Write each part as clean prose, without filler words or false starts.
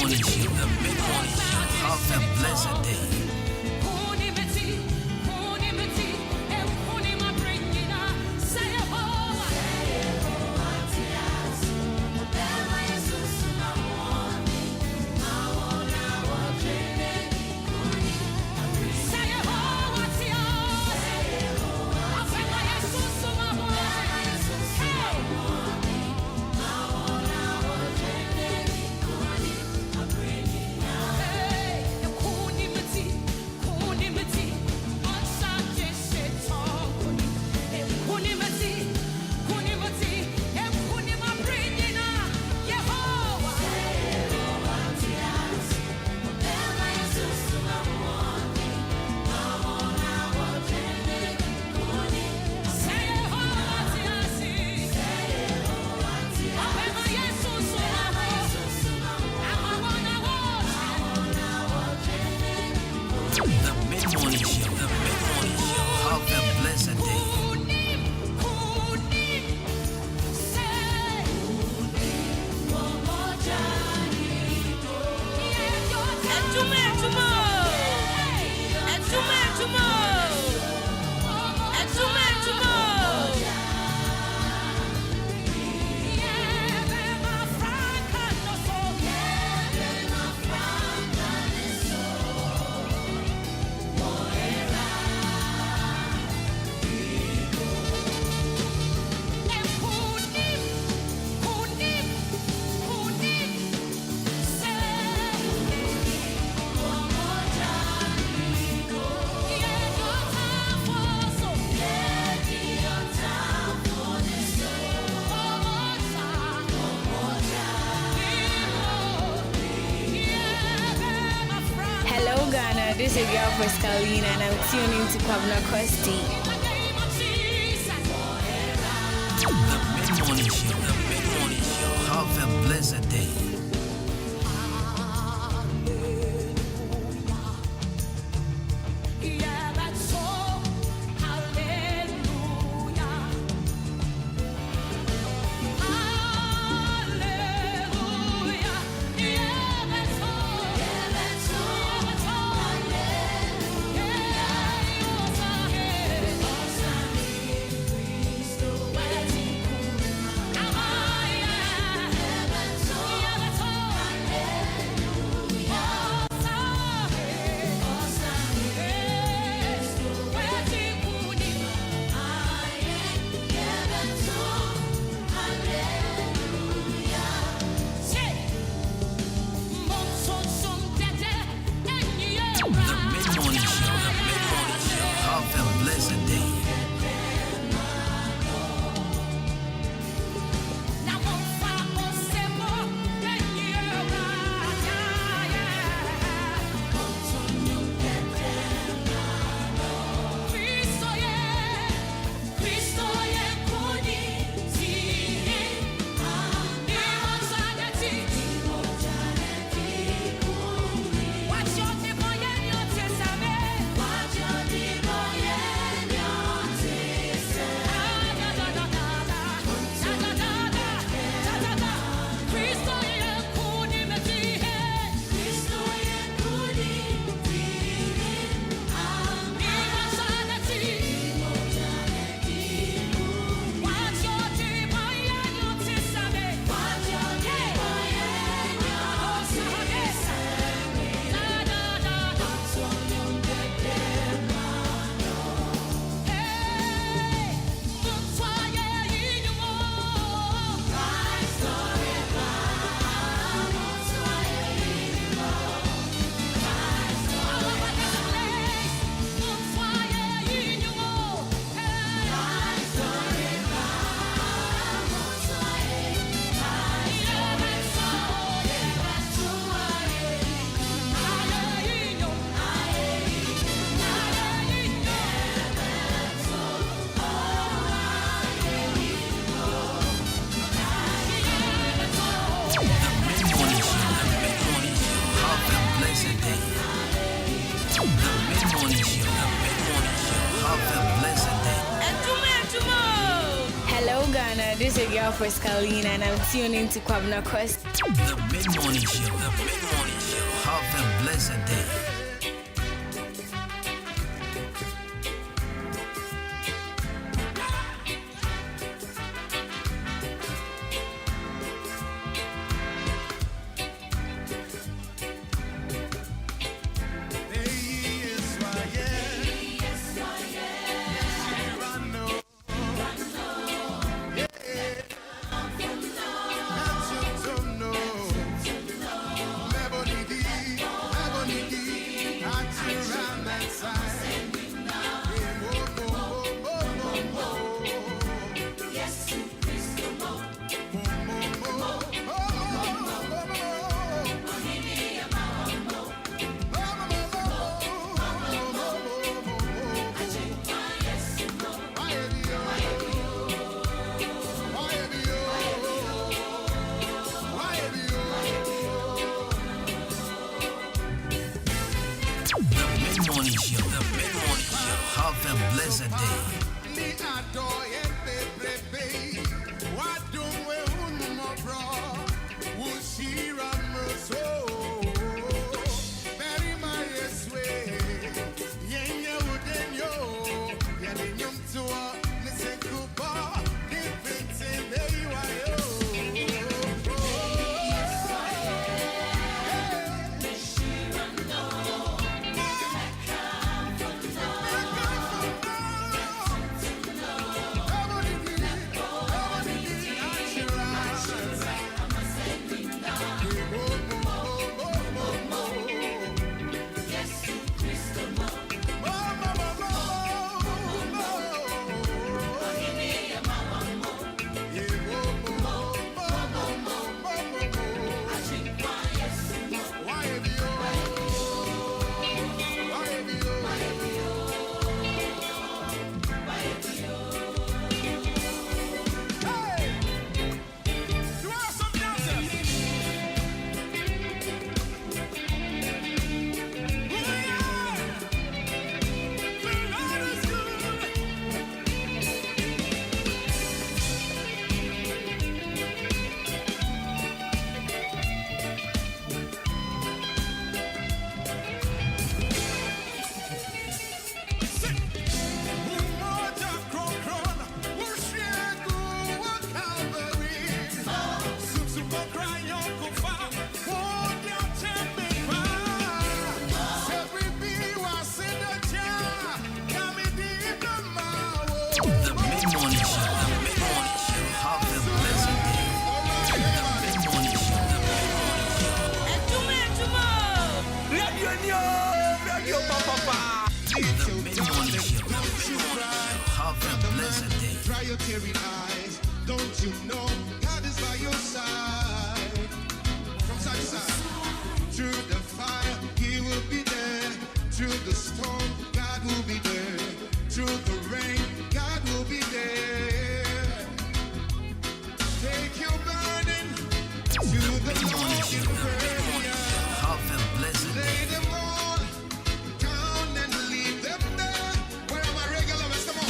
mid-morning show, the mid-morning show of the blessed day. This is your girl for Scalina and I'm tuning to Pablo Costi. The mid-morning show of the blessed day. This is your girl Frescalina, and I'm tuning to Kwabena Quest. The mid-morning show. The mid-morning show. Have a blessed day. Have a blessed day. Dry your teary eyes, don't you know God is by your side? From side to side, through the fire, He will be there. Through the storm, God will be there. Through the rain, God will be there. Take your burden to the Lord in prayer. Have a blessed day. Lay them all down and leave them there. Where are my regulars? Come on.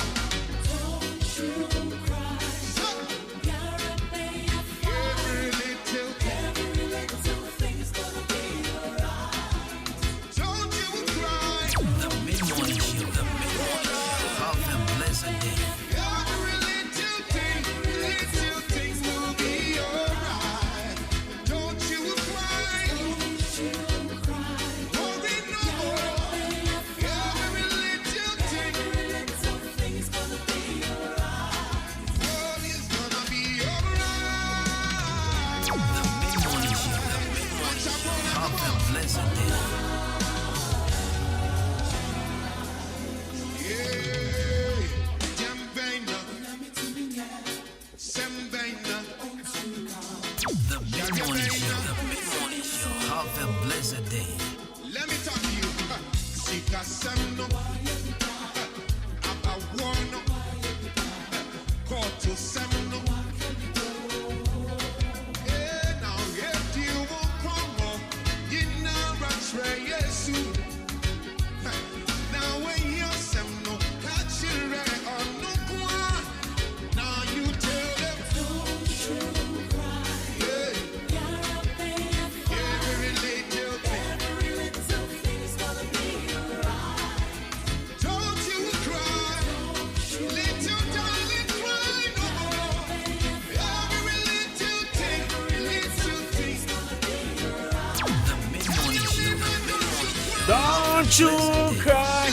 Have a blessed day. Let me talk to you. Sika semno, abawono, koto semno. Now if you won't come, you never try Yesu. Now when you semno, catch your eye on no kwa. Now you tell them. Don't you cry.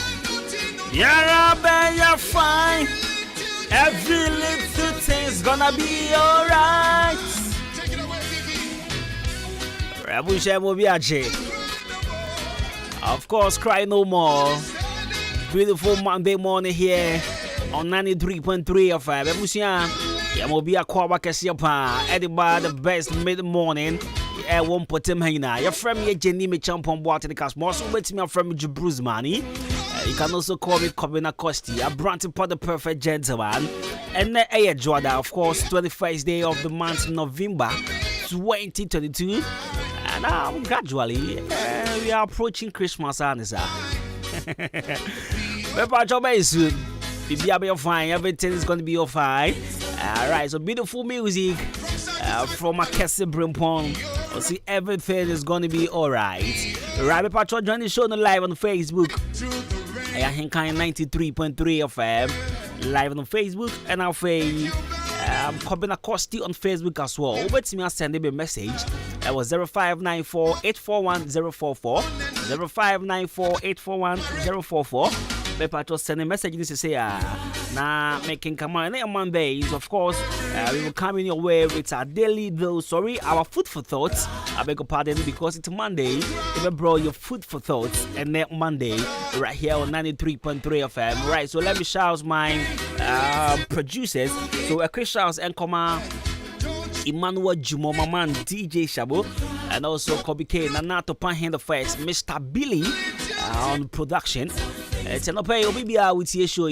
You're fine. Every little thing's gonna be alright. Of course, cry no more. Beautiful Monday morning here on 93.3 of Ebusia. Yamobia Kwaba Kasiapa, Ediba, the best mid morning. I won't put him hanging. Your friend, me, Jenny, me, champion, water, the cast more. So, wait me, friend, Bruce Money. You can also call me Kobina Costi, a brandy pot, the perfect gentleman. And then, Jordan, of course, 21st day of the month, November 2022. And gradually, we are approaching Christmas, Anissa. But job soon. Be fine. Everything is going to be all fine. Alright, so beautiful music from Akese Brimpon. See, everything is going to be alright. Right, Patrol join the show live on Facebook. Ahenkan 93.3 FM live on Facebook, and I'll say Kobina Costi on Facebook as well. Over to me, send me a message. That was 0594 841 044 0594 841 044. Patrol send a message to say now making come on Mondays, of course. We will come in your way with our daily our food for thoughts. I beg your pardon because it's Monday. Even bro, your food for thoughts and then Monday right here on 93.3 FM. Right, so let me shout my producers. So a quick shout and come Emmanuel Jumo, my man DJ Shabo, and also Kobe K, Nanato Panhand the First, Mr. Billy on production. It's an opay, Obibia with your show,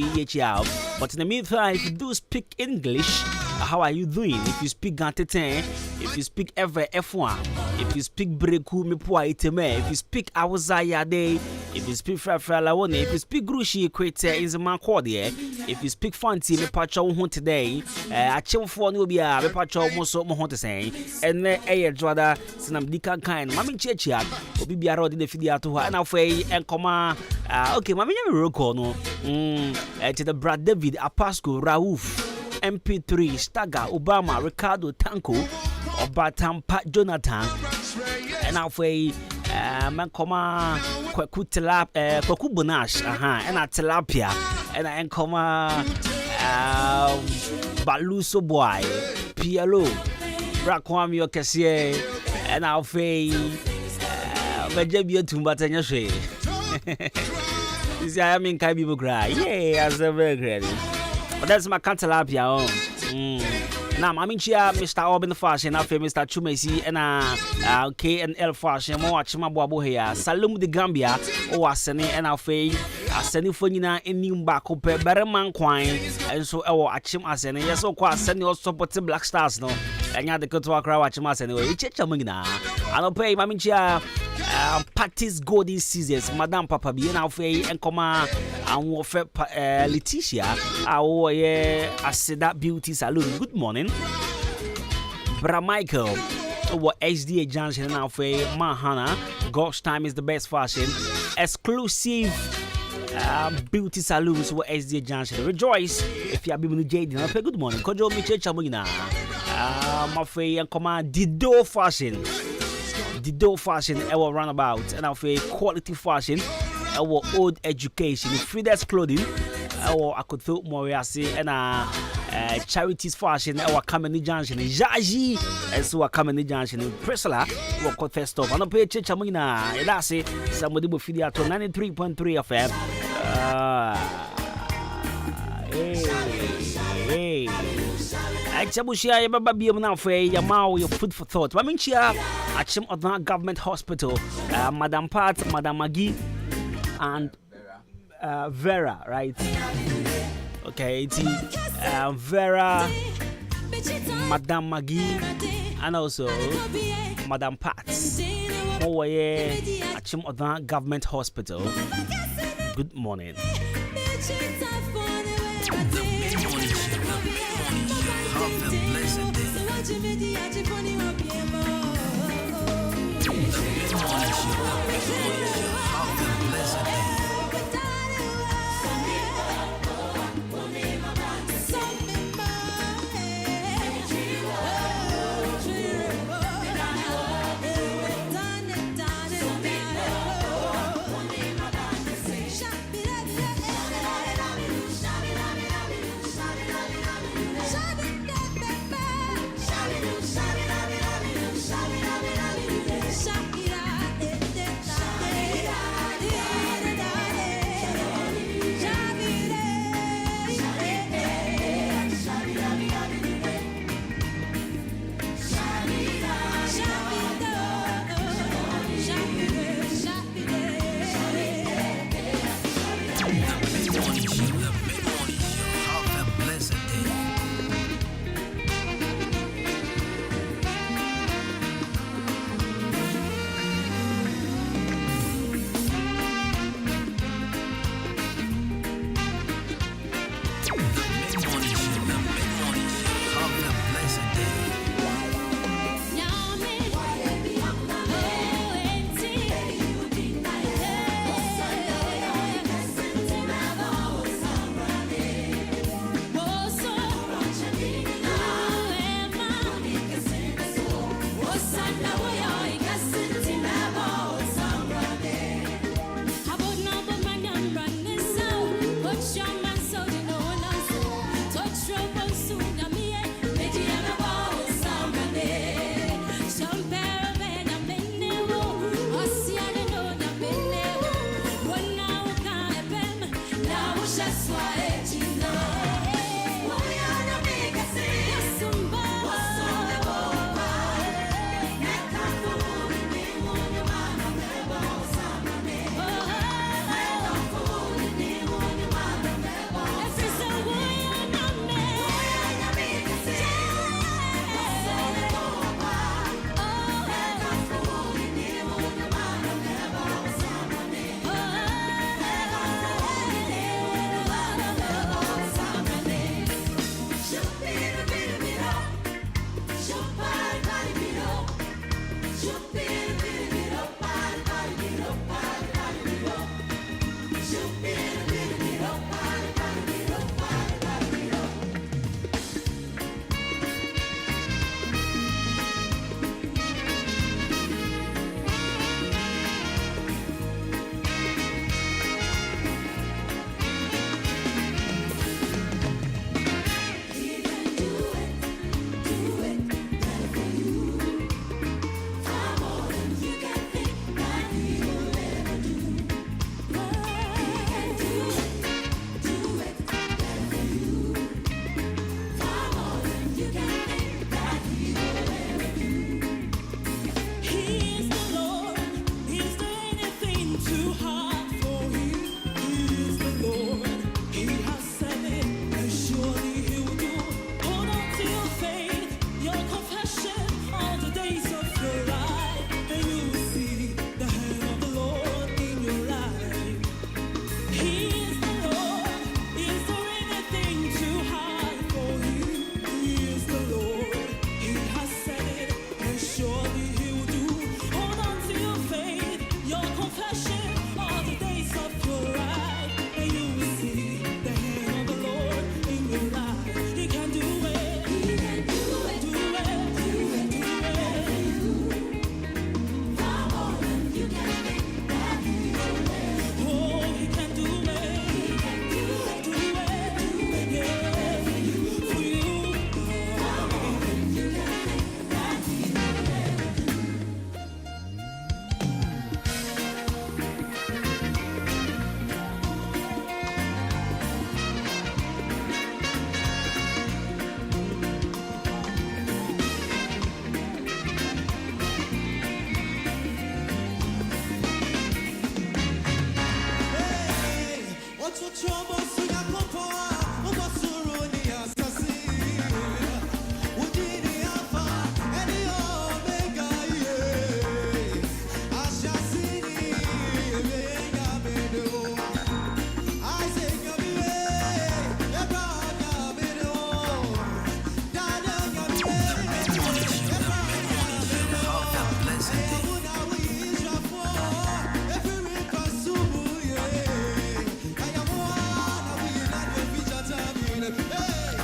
but in the meantime, if you do speak English, how are you doing? If you speak Gantete, if you speak ever F1, if you speak Breku Mipua Iteme, if you speak Awazaya Day, if you speak Frafralawone, if you speak Grushi Equator in the Mancordie, if you speak Fanti, me pacho home today, a chill for Nubia, me pacho moso mohonte say, and then a Jwada, Sinam Dika kind, Mammy Chechia, Obibia Rod in the Fidiato, and Away and Coma. Okay, Mammy Rokono, to the Brad David, Apasco, Raouf. MP3, Staga, Obama, Ricardo, Tanko, Obatam, Pat Jonathan, and I'll say, Mancoma, Kwaku Bonash, and a tilapia, and I encoma Baluso boy, Pialo, Raquami Ocasier, and I'll say, Majabia Tumbatanya Shay. You see, I mean, Kabi Bugra, yeah, as a very great. But that's my cantalapia. Now, I'm in here, Mr. Urban Fashion, after Mr. Chumesi, and K&L Fashion, more Chimabu here, Salum de Gambia, or Sene, and I'll say, I send you for Nina in Nimbako, Berman Quine, and so our Achim Asen, yes, so quite send you also put Black Stars, no, and you had the Kotua Crowatch Mas anyway, Chechamina. I'll pay Maminchia. Patty's Golden Scissors, Madame Papa B, and Alfay, and Coma, and Warfare Letitia, our Aseda Beauty Saloon. Good morning, Bra Michael, our SDA Junction, and Alfay, Mahana. Gosh, time is the best fashion, exclusive beauty saloons for SDA Junction. Rejoice if you have been with JD. Good morning, Kojo Miche Chamugina, Mafay, and Coma Dido Fashion. The dough fashion, our runabout, and our quality fashion, our old education, Frida's clothing, our Akoto Moriasi, and charities fashion, our Kameni Junction, Jaji, and so our Kameni Junction, Priscilla, our Cote Stop, and a pay Chichamina, and that's it. Somebody will feed you to 93.3 FM. Hey. Chabushia, Baby, now for your food for thought. Maminchia, Achim Adwuma Government Hospital, Madam Pat, Madam Maggie, and Vera, right? Okay, it's Vera, Madam Maggie, and also Madam Pat. Oh, yeah, Achim Adwuma Government Hospital. Good morning. Have a blessed day.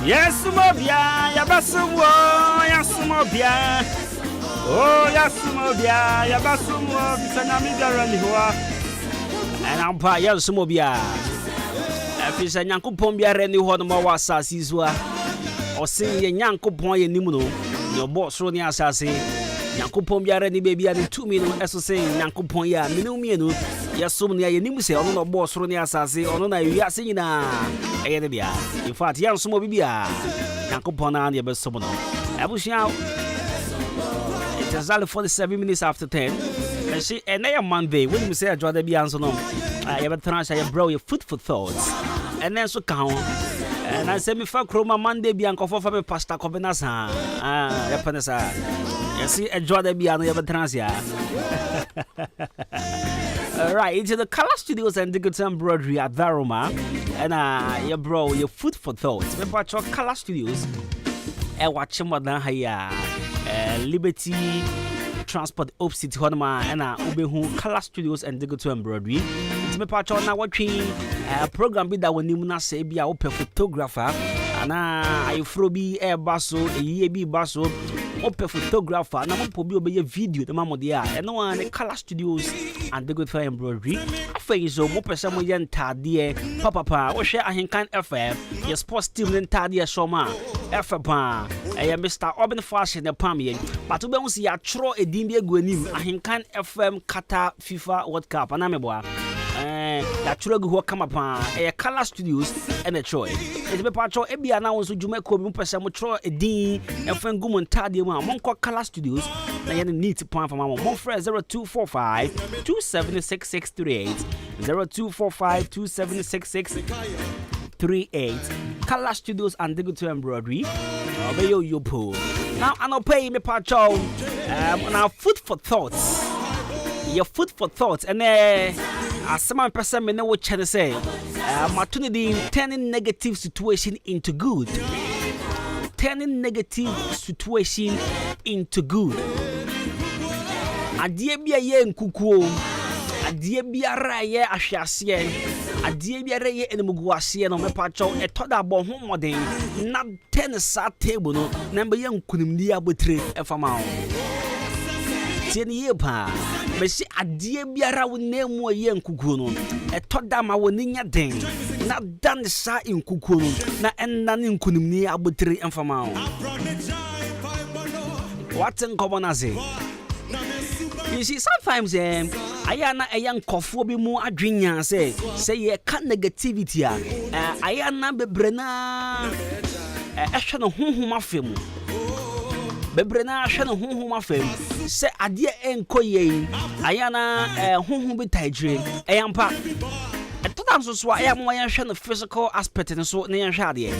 Yes, Mobia, Yabasumo, Yasumobia. Oh, Yasumobia, Yabasumo, Sanamiga Ranihua. And I'm by Yasumobia. If it's a Yanko Pombia Reniho, the Mawasa Sizwa, or say Yanko Poy Nimuno, your boss Roni Assassin, Yanko Pombia Reni baby, and 2 minutes, as to say Yanko Poya, Minumino, Yasumia, Nimuse, or no boss Roni Assassin, or no Yasina. In fact, young Smobia, Yanko Pona, and the best someone. I wish now it is only 47 minutes after 10. And she and I am Monday. When you say I draw the Bianzo, I have a tranche, I brought your food for thoughts. And then so count. And I said, me for Chroma Monday, Bianco for Pasta Covenasa. Yapanasa. You see, I draw the Biano, you have a tranche. Alright, into the Color Studios and Digital Embroidery at Adwuma. And your bro, your food for thought. Remember your Color Studios. And watch him what here. Liberty Transport Opposite Honma and Ubehu Color Studios and Digital Embroidery. It's me part on now watching a program that when you say be a open photographer. And I frobi air basso, a year basso. Open photographer, and I'm going to be a video. The mamma there, and no one Color Studios and the good for embroidery. I think so. More person will enter dear Papa. Or share Ahenkan FM. Your sports team and Tadia Shoma FM. I am Mr. Urban Fashion, the Pamian. But to be honest, I throw a dimbia guanim. Ahenkan FM Qatar FIFA World Cup. And I'm a boy. That children who come upon a Color Studios and a Troy. It's a patro, a be announced to Jamaica, Mumpesa, Mutro, a D, and Frank Guman Tadia, Monco Color Studios. I need to point from our more friends 0245 276638 0245 276638 Color Studios and Digital Embroidery. Obey your pool. Now, I don't pay me patro. Now, food for thoughts. Your food for thoughts, and as some person may know what to say, opportunity turning negative situation into good. Turning negative situation into good. Adie bia ye nkukuo, adie bia ra ye ahwase, adie bia ra ye enemuguase no mepacho etoda bo ho moden na ten sa table no na be ye nkunimni abotre efama ho. Tieni ye pa. Mesi adie biara wo nemu ye nkukuo no etoda ma wo ninya den na dan sa nkukuo no na enna ne nkunimni abotre emfama ho. What in common as it? You see, sometimes ayana a young coffee be more adrinya say ye can negativity ayana bebrena ehwe no honhom afem bebrena ahwe no honhom afem say ade enkoye ayana honhom be tajdre eyampa etodan so ayam wa hwe no physical aspect no so na hwe ade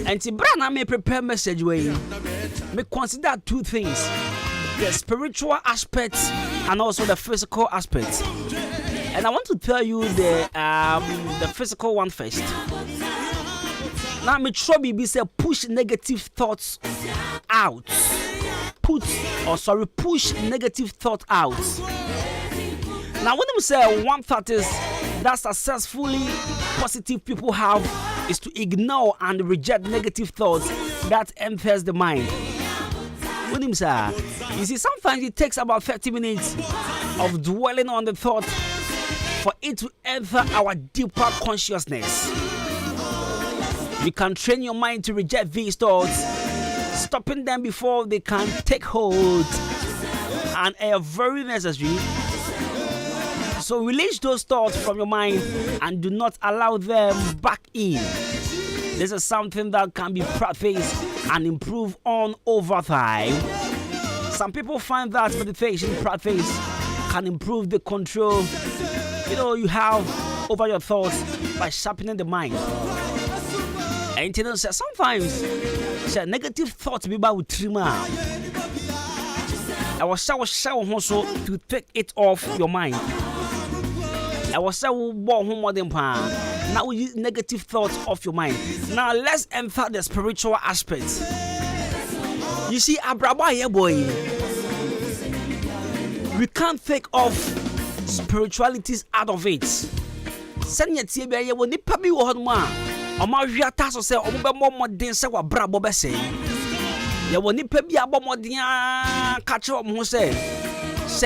and Tibrana may prepare message way. Me consider two things: the spiritual aspect and also the physical aspect. And I want to tell you the physical one first. Now me trouble be say push negative thoughts out. Push negative thought out. Now when we say one thought is that successfully positive people have is to ignore and reject negative thoughts that enters the mind. What him say? You see, sometimes it takes about 30 minutes of dwelling on the thought for it to enter our deeper consciousness. You can train your mind to reject these thoughts, stopping them before they can take hold, and are very necessary. So release those thoughts from your mind and do not allow them back in. This is something that can be practiced and improved on over time. Some people find that meditation practice can improve the control you have over your thoughts by sharpening the mind. And sometimes negative thoughts be about trimmer. I was shower also to take it off your mind. I was so more than pan. Now we use negative thoughts off your mind. Now let's enter the spiritual aspect. You see, Abraba here, boy. We can't take off spiritualities out of it. Send your TB, you will need to be one man. Omaria taso say omobe mo den se wa bra bo be say. Ye woni pa bia bo modin ka che o mo say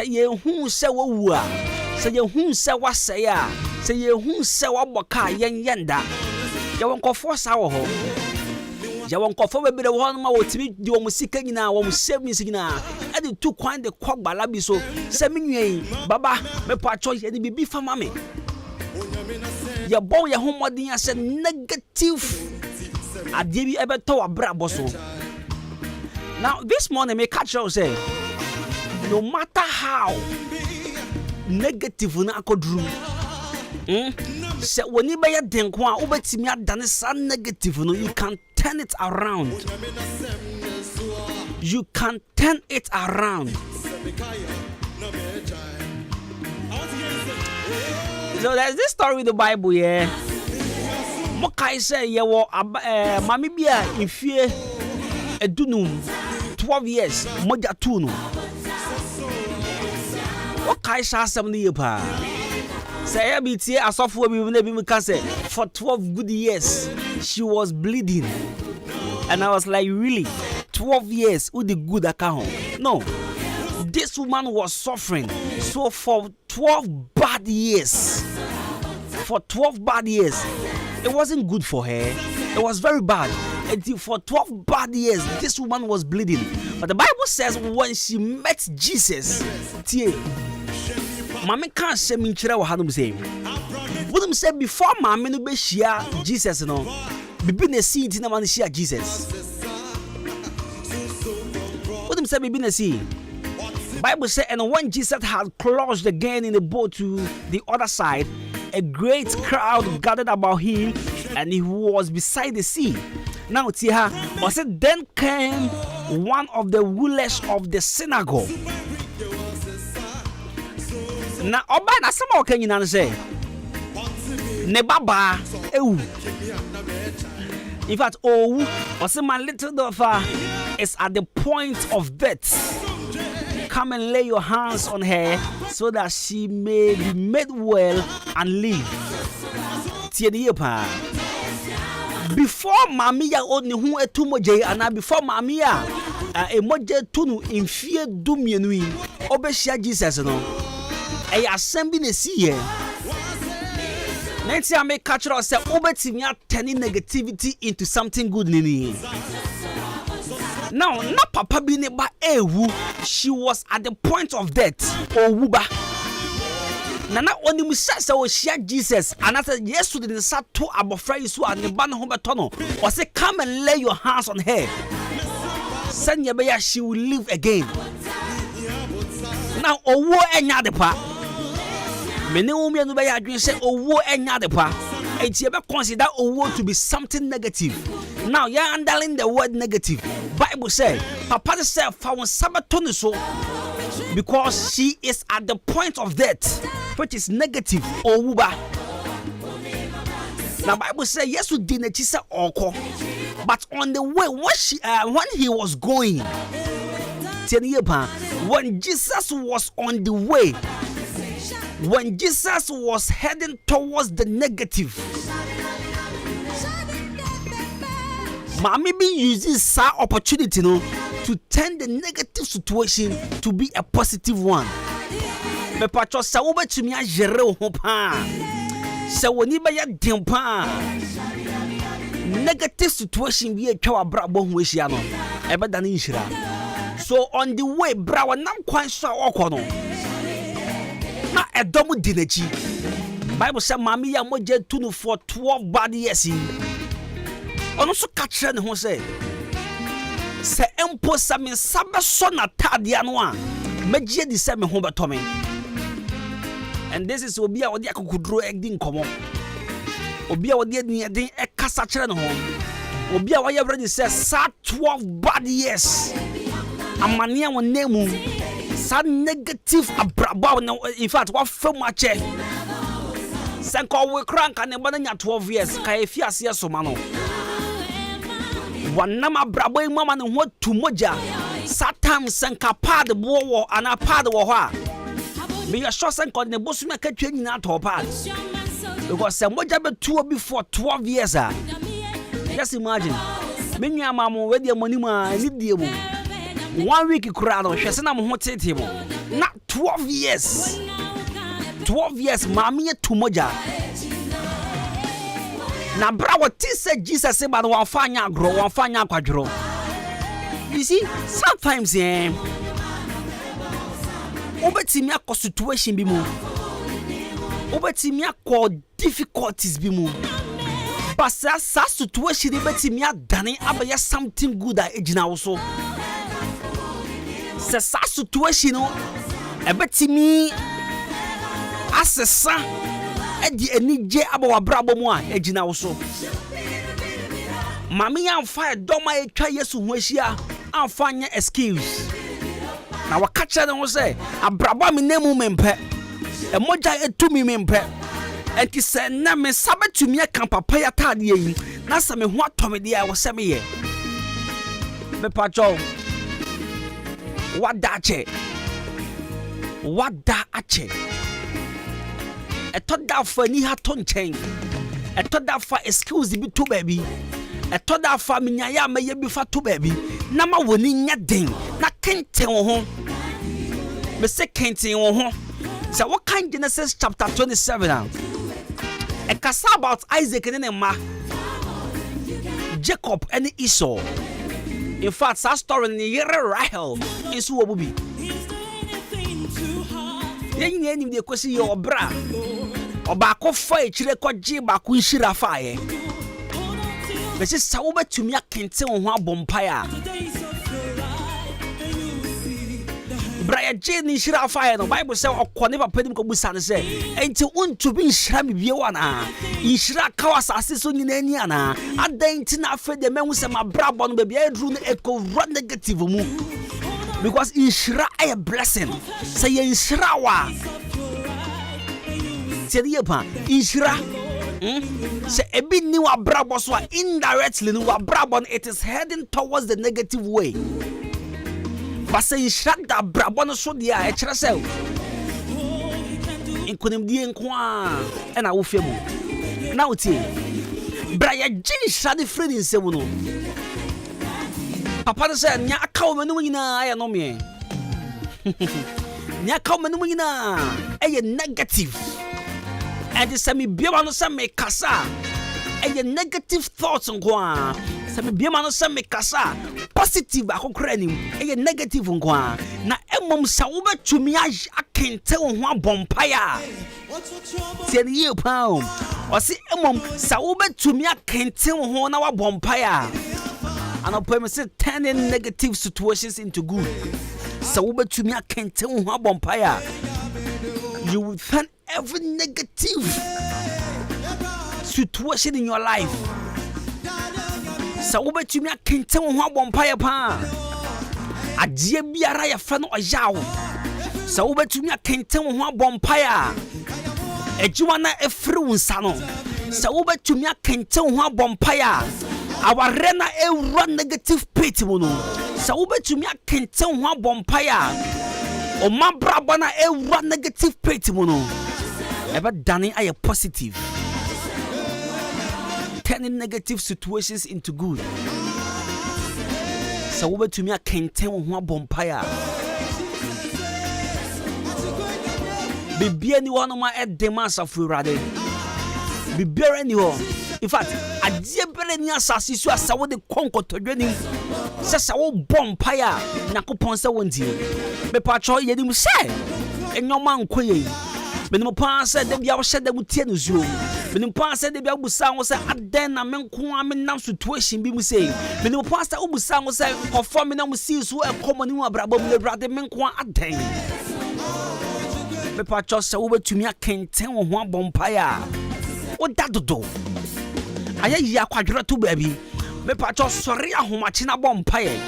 ye hu se wo wu a, se ye hu se wa say a, se ye hu se wa boka yenda. Ye won kofo sa wo ho. Ye won kofo be de wo ma wotimi di o musika nyina wo savings nyina. E de tu kwan de kogbala bi so se menwen baba me pa cho ye de bibi fama me. Your boy, your home, what you said negative. I did you ever told a brabo so. Now, this morning, may catch you say, no matter how negative I could do, say when you buy a denkwa, over to me, done is negative, you can turn it around. You can turn it around. So there's this story in the Bible, yeah. Mokai say, yeah, Mammy Bia, in fear, a dunum, 12 years, Moja Tunu. Mokai saw 70 years. Say, I be here, a software, we will never say, for 12 good years, she was bleeding. And I was like, really? 12 years, with the good account? No. This woman was suffering. So for 12 bad years, it wasn't good for her. It was very bad. Until for 12 bad years, this woman was bleeding. But the Bible says when she met Jesus, Mommy can't say me chira wa hanum say. Wouldn't say before Mommy no be share Jesus no. Bibi na see tina man share Jesus. Wouldn't say bibi na see. Bible says, and when Jesus had crossed again in the boat to the other side, a great crowd gathered about him, and he was beside the sea. Now, Tiha, was it then came one of the rulers of the synagogue. Now, Oba na sama can you say? Nebaba, in fact, was my little daughter is at the point of death. Come and lay your hands on her so that she may be made well and live. Before Mamia only who a tumoje and before Mamia a moje tunu in fear dumianui obesia Jesus no a assembly ne see next time make catch us say obetimia turning negativity into something good nini. Now, na papa bi ne ba ewu, she was at the point of death. Owuba. Nana oni musasa o share Jesus, and after yesu de sa to abofra yisu and ba no beto no. O say come and lay your hands on her. Send your beya she will live again. Now owo enya de pa. Mene umi anu beya adwen say owo enya de pa. Enti be consider owo to be something negative. Now you're underlining the word negative. Bible says, Papa said, found Sabaton so because she is at the point of death, which is negative or wuba. Now Bible says, yes, we didn't say oko, but on the way when he was going, when Jesus was on the way, when Jesus was heading towards the negative, Mommy be using sa opportunity no to turn the negative situation to be a positive one. Me patcho sa wo betumi agere ho pa. Se woni be ya den pa. Negative situation be atwa abrabo ho ehia no. E be dan nhira. So on the way bra wa nam kwan so okọ no. Na edomu dinachi. Bible say mommy ya moje tunu for 12 bad years. Ono so catch ne ho say se empo same sabe so na tade ano a megye di se me ho beto me And this is Obia Odia Kudro Egdin Komo. Obia Odia Niadin Ekasa Channel home. Obia Waya already says, 12 bad years. Amania will name some negative abraba. In fact, what film my check? Sanko we crank and a 12 years. Kaifia Sia Somano. One nama brabo mama no what to moja. Satam Sanka pad the war and a pad war. Be a short sanko the boss make a train in our pad. Because some moja be before 12 years. Just imagine. Many a mamma with your money, I need the 1 week crowd or Shasana Hotimo. Not 12 years. 12 years, mammy to moja. Na bra what said Jesus about one fanya grow, one fanya quadro. You see, sometimes obetimia ko situation be move. Obetimia ko difficulties be move. But sa situation obetimia dane abaya something good at age now so. Sa situation no ebetimi asesa edi enije abawa brabo mu a ejina wo so mami amfa doma etwa Yesu ho ahia amfa nya excuse na wakacha ne ho se abrabo me nemu mempe emoja etumi mempe enti se na me sabetumi aka papa ya tade yi na se me ho atomede a wo se me ye me pacho wada ache etoda fa ni ha to nchen etoda fa excuse bi to baby etoda fa minyaya maye bi fa to baby na ma woni nya den na kenten wo ho me se kenten wo ho so what kind Genesis chapter 27 now e kasa about Isaac and ma Jacob and Esau. In fact that story ni yere Rahel isu obubi yen yen ni kwesi your bra Obako fa echire koje bako nhira fa ye. Be se sa wo betumi akente wo ho abompaya. Bra je ni nhira fa ye no Bible say okone papa dim ko busa ne se enti untu bi nhira me bie wana. Nhira ka wasase so nyina ani ana. Adanti na afa de mehu se ma bra bo no be bia edru no eco negative mu. Because nhira is a blessing. Say nhira wa Ishra say ebi ni wa brabo so indirectly ni wa brabo it is heading towards the negative way. But say ishra da brabo no so dia e kire say inkonim die nko a na wo femu na utie bra ya gin ishra de free nsem no papa no say nya aka wo manu nyina aye no me nya aka wo manu nyina aye negative. And the semi biamano same kasa a negative thoughts on kwa semi biamano same kasa positive akokranim a negative on kwa na emom sa wo betumi akente wo ho abompaya tieni ye pao o si emom sa wo betumi akente wo ho na wa bompaya and I say turning negative situations into good sa wo betumi akente wo ho abompaya you will find every negative situation in your life. So we betumi akente wo ho abompaya pa. Adie biara ya fa no oyawo. So we betumi akente wo ho abompaya. Ejuwa na efri wonsa no. So we betumi akente wo ho abompaya. Aware na ewura negative pit mu no. So we betumi akente wo ho abompaya. O ma brabo na ewura negative pit mu no. Ever done it, I am positive. Turning negative situations into good. So over to me, I can't tell one bompire. Be anyone of my head demands of Furade. Be anyone. In fact, I dear Berenia Sassisu as I would the conquer to joining. Says I will bompire. Nacoponsa won't you? Be patro yedim say, and your man quay. Menu pa said they be our shed them with tenus you. Menu pa said they be able sound was a den a men nam situation be say. Menu pastor ubu sound was a performing on seas who are common in a brabo with the brother men a den. me pacho se wo betumi akenten wo ho abompae wo dadodo aya yi akwadwere to baabi me pacho sori ahomache na bompae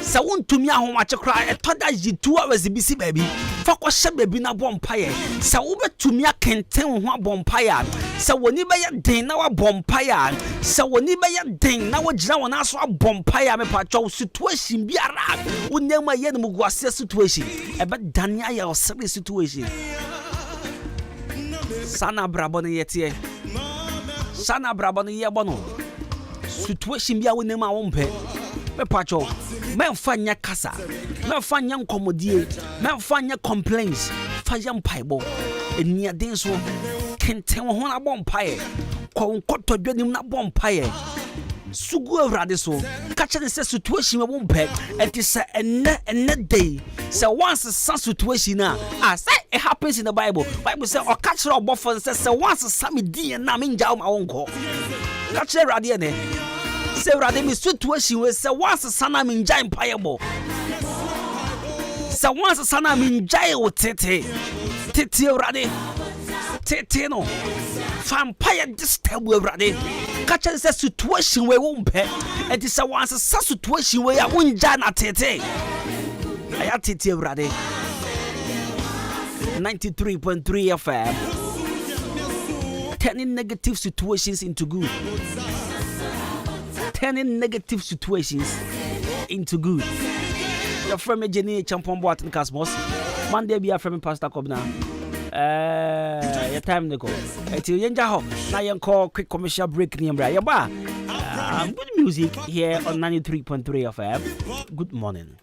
se wo ntumi ahomache kra etoda yi 2 hours bisi baabi fa ko hye baabi na bompae se wo betumi akenten wo ho abompae se woni be ye den na wa bompae se woni be ye den na wo gira wona aso abompae me pacho situation biara wo nema ye no mugwase situation ebe dania ya osere situation sana brabo ne yete sana brabo ne yebono situation bia wo nema wo mpe me pacho memfanya kasa memfanya nkomodie memfanya complaints fanya mpaibo enia den so kenten ho na bompae ko nkotodwanim na bompae sugu awrade so kache ne se situation we mpe enti se enne day se once some situation na say it happens in the bible say o kache obofo se once some din na me nja ma wonko kache awrade ne se awrade me situation we se once sana me nja mpaibo se once sana me nja o tete awrade tete no vampire disturb awrade kache se situation we wonpe enti se once sa situation we ya wonja na tete aya tete awrade 93.3 FM turning negative situations into good, turning negative situations into good. Your friend Jenny Champon Boat and Cosmos Monday be a friend Pastor Kobna. Your time to go. Until Yenjaho, now you call quick commercial break near Brian. Good music here on 93.3 FM. Good morning.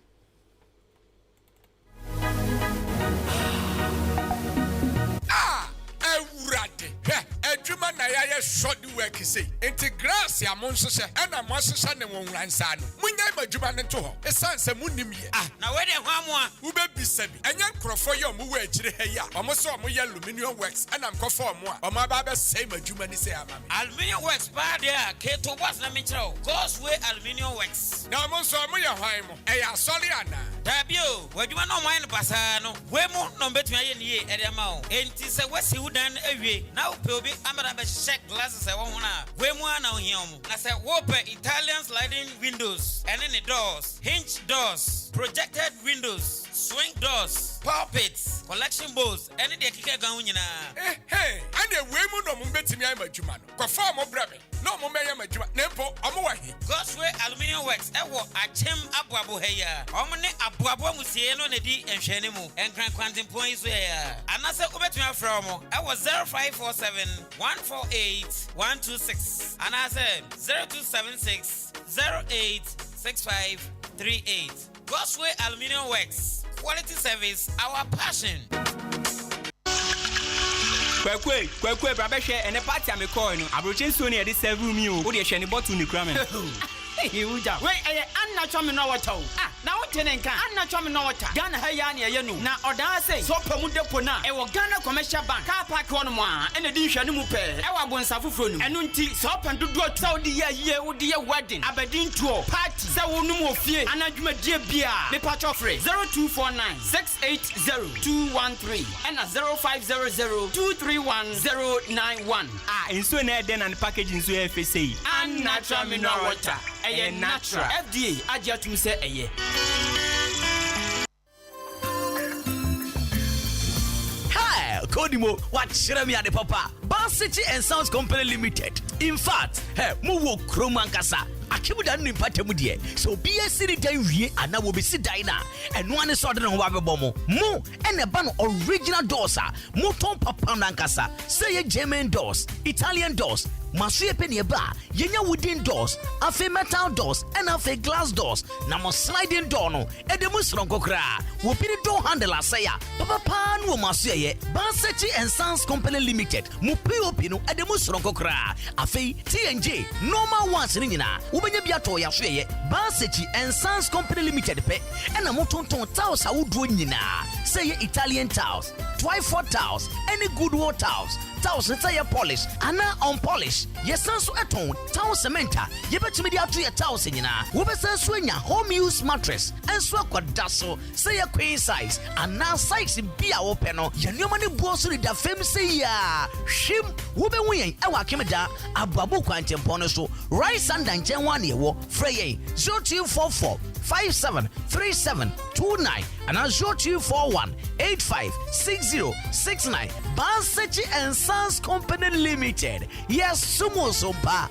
Adwuma na ya short work say enti grass ya monso se na monso ne wonransa no munya adwuma ne to ho esanse munim ye na we de hwamu a ube bisabi enya nkrofo ye omo wa agire ha ya omo so omo ye aluminium works na mkofo omo a omo ba be say adwuma ni say amame aluminium works ba there keto boss na me kire cause we aluminium works na omo so omo ye hwan mo e ya sori ana dabio wadwuma no mwan basa no we mu no betumi aye ne ye e de ma o enti se wasi wudan awie na upe obi amara be check glasses e won na we mu ana ohia na se wo pe Italian sliding windows and in the doors, hinge doors, projected windows, swing doors, pulpits, collection bowls, any de kike gan nyina. Hey, and we mu no mu betimi ay madwuma no. Ko fa mo brebe. No mo meya madwuma. Nempo omo wa he. Gosway Aluminium Works e wo achem aboabo heya. Omo ne aboabo musie no na di enhwene mu. Enkran kwantin pon iso heya. Anase obetumi afra omo e wo 0547 148 126. Anase 0276 086538. Gosway Aluminium Works. Quality service, our passion. Kwekwe brabehwe ene party amekọ no abrochen so na ye de serve me o wo de hwe ne bottle ni kura me Hey, Uja. Wait, I'm not coming over to. Now, Tenenka, I'm not coming over to. Ghana Hayani, you know. Now, Oda say, so Pamuda Pona, a Ghana commercial bank, car park on one, and a dish and mupe. Our one Safufun, and until Sop and do go Saudi year would dear wedding, Aberdeen tour, party, Sawunumo fear, and Adwuma dear beer, the patch of 0249 680 and a 0500 231 091. In so near then and packaging so FSA. And natural mineral water. A natural FDA ajatum say eye. Hi, Kodimo, what Shremi at the Papa? Bass City and Sounds Company Limited. In fact, hey, Muwo Kromankasa. Akibuda no impate mu de so be a city dan wie ana wo be si dan na eno ane so de no wa bebo mo ene ba no original doors a mo ton papa nankasa say ye German doors, Italian doors, Masuye penye ba yenya wooden doors, afi metal doors and afi glass doors na mo sliding door no edemu sronko kra wo bi door handle asaya papa no masuye ye Basechi and Sons Company Limited mo POP no edemu sronko kra afi TNJ normal ones ni nyina ubenya bia to ya so ye Basechi and Sons Company Limited pe ena mo tonton taos awuduo nyina say Italian tiles, Twyford tiles, any good wall tiles, tiles say polish, and unpolished. Yes, so at home, town cementa, you bet me the your tiles in na. Wobesa swing home use mattress, and swap dasso, say a queen size, and now size in be our panel. Your money boss with the fame say ya. Shim, Wube wing, our Kimida, Ababu Quantum Ponoso, Rice and Danjan 1 year, Frey 0244 573729 and 0241 856069. Bansechi and Sons Company Limited. Yes, Sumo Soba.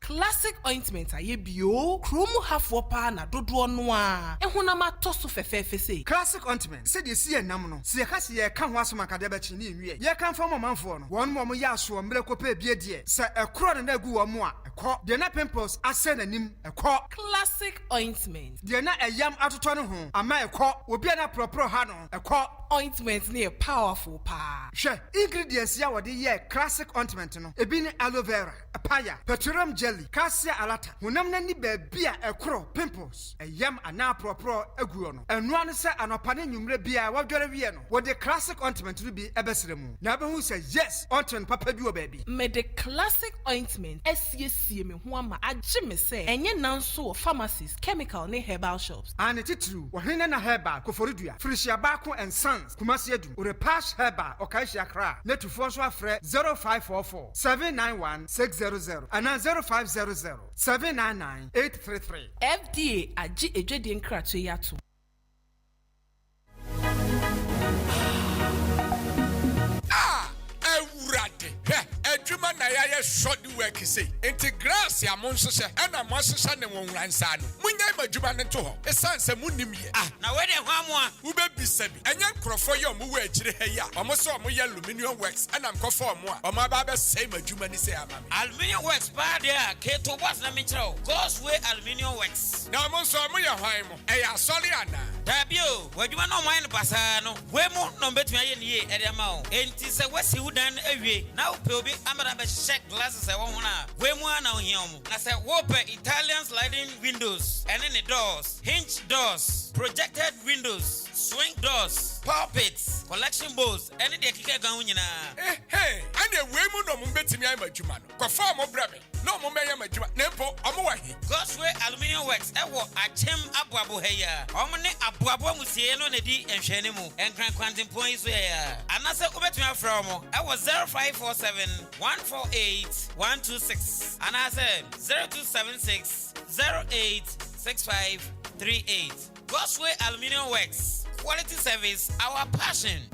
Classic ointment aye bio kromu hafo pa na dodo no a ehunama toso fefefe sei. Classic ointment said you see enam no se ka se ye ka ho asoma ka de be chi ni nwie ye kan fa manfo no won mo ya so mre ko pa bie de se ekro na agu wo mo a ekọ de na pimples ase nanim ekọ. Classic ointment de na eyam atoto no ho ama ekọ obi na propro ha no ekọ. Ointment ne powerful pa. Hwe ingredients ya wode ye classic ointment no ebi ne aloe vera, papaya, petroleum jelly, cassia alata. Honam na ni baabia ekro pimples eyam ana propro aguo no. Enu anu se anopane nwumre bia wadware wie no. Wode classic ointment no bi ebesere mu. Na be hu se yes, ointment papa bi obabi. Me the classic ointment esiesie me ho ama agye me se enye nanso pharmacies, chemical ne herbal shops. Ane titru wo hene na herbal koforidua. Frisia baako and Sons Kumasi Edu Repash Herbal Okaishi Accra. Netufo so afre 0544 791 600 and 0500 799 833. FDA agye edwedi nkrato yato. Adwuma na ya short work say integrate ya monso se na monso ne won ransa no munya madwuma ne to ho esanse munim ye na we de hwamu a wo be bisabi enya nkrofo ye omo wa agire ha ya omo so omo ye aluminium works na mkofo omo a omo aba be say madwuma ni say amame aluminium works pa de a keto boss na me kiro goes way aluminium works na omo so omo ye hwan mo e ya sori ana dabio wadwuma no mo ene pasa no we mu no betumi aye ne ye e de ma o enti se wasi hudan awie na upe obi amara be check glasses e won na we mu ana ohia na se wo pe Italian sliding windows and in the doors, hinge doors, projected windows, swing doors, pulpits, collection bowls, any de kike gan nyina. Hey, and we mu no mo betimi ay madwuma no. Ko fa mo brame. No mo meya madwuma. Nempo omo wa hi. Gosway Aluminium Works e wo achem aboabo heya. Omo ne aboabo musie no na di enhwene mu. Enkran kwantimpon iso heya. Anase obetumi afra omo e wo 0547 148 126. Anase 0276 086538. Gosway Aluminium Works. Quality service, our passion.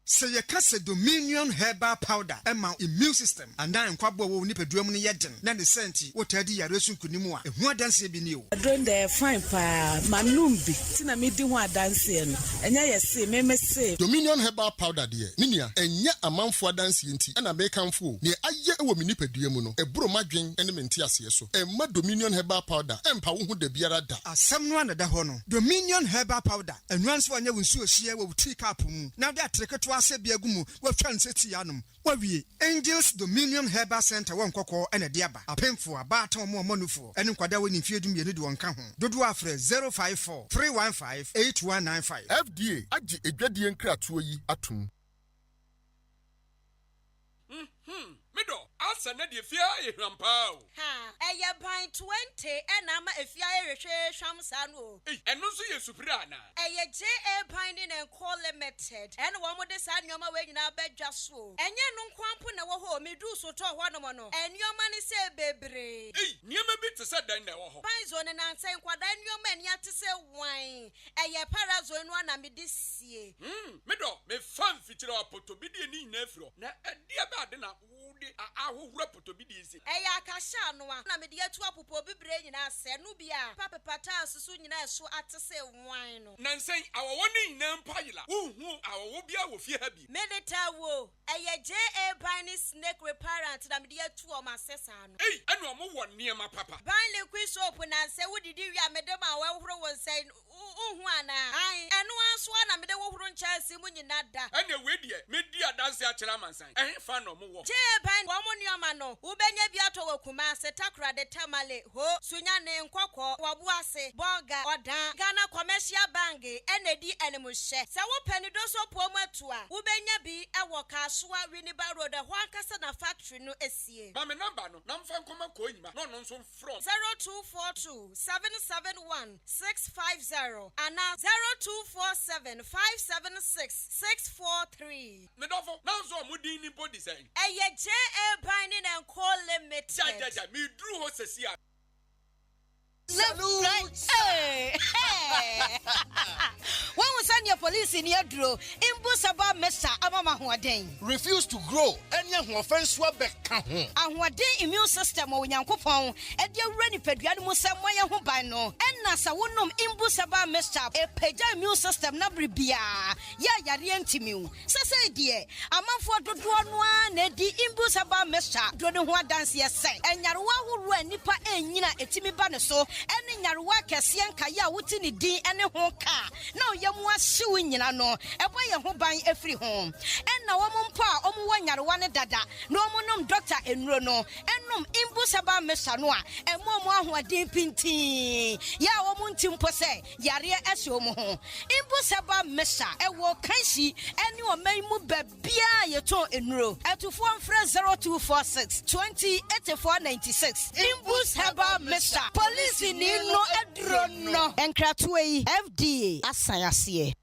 Say ye kase Dominion Herbal Powder ema immune system and then kwabo wo nipadua mu ne yeden na ne senti wo tadi yare sunkunimu a ehu adanse bi ni o adon de fine pa manum bi tina me di ho adanse no enya ye se me se Dominion Herbal Powder de ninia enya amanfo adanse enti na be kanfo ne aye wo me nipadua mu no eburo madwen ene menti ase so emma Dominion Herbal Powder empa wo hu da biara da asem no anada ho no Dominion Herbal Powder enwanso anya wonsu ohie wo tea cup mu na de atreketo ase biagumu wa twan seti yanum wa wie Angels Dominion Herbal Center won kokko ene de aba apemfo abata mo monufo ene kwada woni fiedum ye ne de won ka ho dodo afre 054 315 8195 FDA agi edwadie nkratoɔ yi atum Mido asa na de fia ehwampa o ha eye ban 20 ena ma efia ehwehwe hwamsa no eno so ye supira na eye JA ban ne call limited ene wo mo de sa nyoma we nyina badwa so enye no nkwampo na wo ho medu so to ho no mo no enyoma ne se bebre niema bi te se dan na wo ho ban zo ne nan sen kwada enyoma eni ate se wan eye parazo no na me de sie mido me fan fitira apoto bi de ni nyina afiro na adie ba de na wo de ahohura poto bi de isi eye akasha no a na me de atu apopo bibre nyina se no bia papepata susu nyina so ate se wan no nansen awowo ni nyina mpayila uhu awowo bia wo fie ha bi medeta wo eye JA ban snake reparent na me de atu o ma sesa no enu omo wo niema papa ban liquid soap na se wodidi wi amedema wa horo won sai uhu ana ai enu aso na me de wo horo ncha si mu nyina da ene we de me di adanse ase achira mansan eh fa no mo wo je ban wo mo nioma no ubenya bi ato wakuma se takra de tamale ho sunya ne nkokọ wabu ase boga odan Ghana Commercial Bank enedi enemuhye se wo panido so pomu atua ubenya bi ewo Kasua Winneba Road ho akasa na factory no esie ba me number no na mfa nkoma ko nyima no no nso from 0242 771 650 and 0247 576 643 me dofo na nso mudi ni body say eye JA Binding and Co Limited ja me dru ho sesia Salute. Hey. When we send your police in your draw, Imbusaba Mesa Amama Huaden. Refuse to grow. Any offense back. And what day immune system or Yankopon, and your ready pediatric Samoya Hubano, and Nasa Wunum Imbusaba Mesa, a peja immune system Nabribia. Ya Yarientimu. Sasa dear, a man for the one, Nedi Imbusaba Mesa, Dronua dance yes, and Yarwa who ran Nipa and Yina Etimi Banaso. Any Yarwa Cassian Kaya Wutini D and a home car. No, Yamwa suing no, a way a home buying every home. And no woman pa, one Yarwana Dada, no monum doctor and Rono, and num Imbusaba Mesanoa, and Momo who are deep pinty. Ya woman timpose, Yaria Esomo. Imbusaba Mesa, a walk Kanshi, and you may move Bia Yato in row, at to form friend 0246 20 8496. Imbusaba Mesa, police in no adrono, and Kratway FDA, Asayasiye.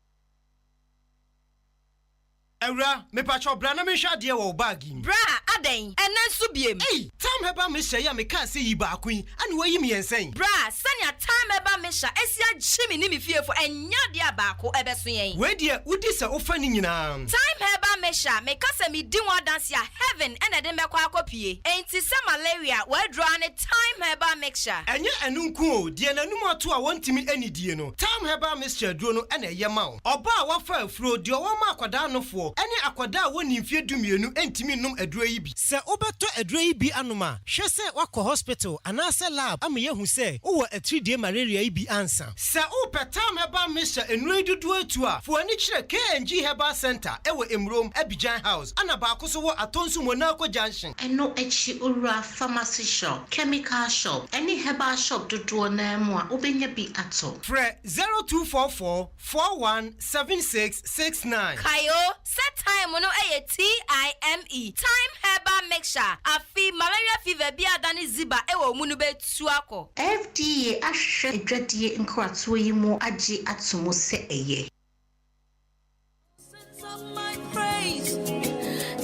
Era, me pacho brana me shadia wo bagim. Bra, aden, and then subiem. Hey, time heba me share me can't see ba queen, and where you me insane. Bra, sanya time heba me sha, esia Jimmy ni me fear for and yadia bako ebesuyen. Where dear, would this offending na? Time heba me sha, me kase me din wa dance ya heaven and a dembe kwa kopie. Ain't se malaria, where drawn a time heba mixture. And ya anunko, dear nanuma to a want me any dear no. Time heba mixture drono and a yamau. Oba wafa fro, dear wama quadano for. Any akwada woni mfie dumienu entimi num aduro yi bi se obeto aduro yi bi anoma hwe se wako hospital anase lab am ye hu se wo a 3-day malaria yi bi ansa se opetam heba misha enuro dudu atu a fo ani kire KNG Herbal Center ewo Emrom Abidjan House ana ba akoso wo atonsu Monaco Junction eno echi ura pharmacy shop chemical shop any herbal shop dudu na mu a obenya bi ato fre 0244 417669 kayo time no TIME time herbal mixture afi malaria fever bi adani ziba ewo mu no betuako FDA ahwe adwadie nkrato yi mu agi atomo se eye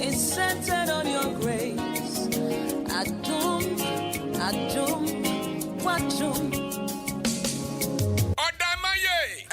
it's centered on your grace adum Odamaye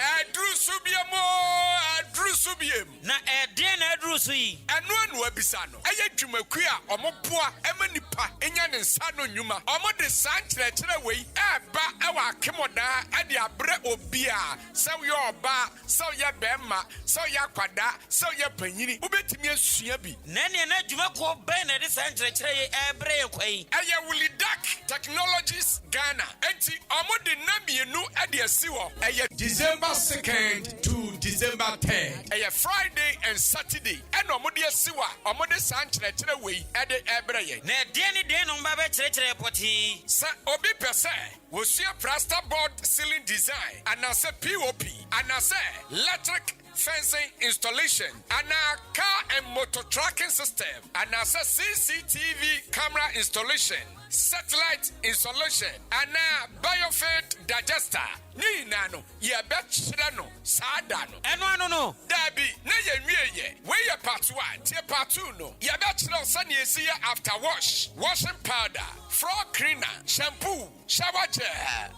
adrusubiem na ede na adrusu enu anu abisano eye dwumaku a omoboa emanipa enya ne nsa no nnwuma omode sankyerɛkyerɛ wei eba ewa akemoda ade abre obi a sɛ yo oba sɛ ye bema sɛ ye akwada sɛ ye panyini ubetimi asua bi na ne na dwumako ben na de sankyerɛkyerɛ ye ebre yekwai eye Wulidak Technologies Ghana enti omode namienu ade asiwo eye December 2nd to December 10th eye Friday and Saturday and omode asiwa omode sankyerɛkyerɛ wei ade ebre ye na de no mba be kyerɛkyerɛ poti sa obi pese wosua plasterboard ceiling design anase POP anase electric fencing installation and a car and motor tracking system and a CCTV camera installation, satellite installation and a biofeed digester. Ni nano ye betchano sadano no dabi na ye we ye part 1 tie part 2 no ye betchano sani esi after washing powder, floor cleaner, shampoo, shower gel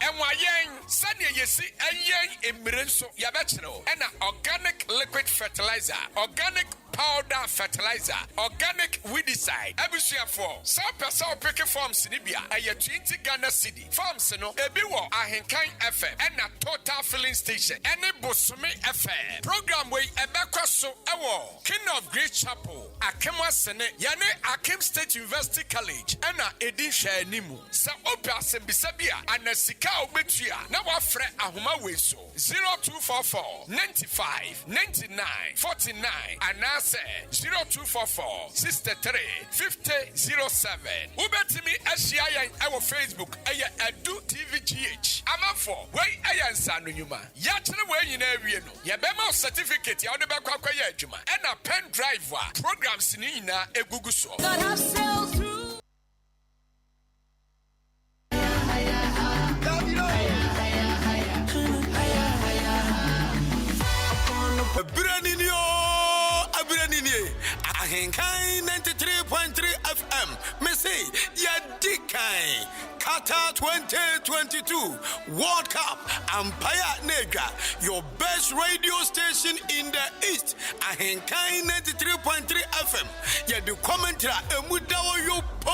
enwayen sani yesi ayen emirenso ye betchano and organic liquid fertilizer, organic powder fertilizer, organic weedicide. Ebusuafo, some person pick forms ni bia aye 20 Ghana cedi. Forms no ebi wo Ahenkan FM and a total filling station. Any Bosumi FM. Program we ebekwa so ewo King of Great Chapel, Akem Wasene, Yane Akem State University College, Anna Edisha Nimu, Sa Opia Sembisabia, and Sika Obetia, now Fre Ahuma Weso, 0244 95 99 49, and I say 0244 63 50 07. Ubetimi Ashia our Facebook, Aya Adu TVGH. I'm for way Ayan Sanuyuma. Yachana way in area no. Yabema certificate, Yadabaka Juma, and a pen driver. Programs Nina Eguguso. God have sailed through. Ahenkan 93.3 FM. Messi, Yadikai. Qatar 2022 World Cup Empire Negra, your best radio station in the East. Ahenkan 93.3 FM. Yadi commentary emudawo yo po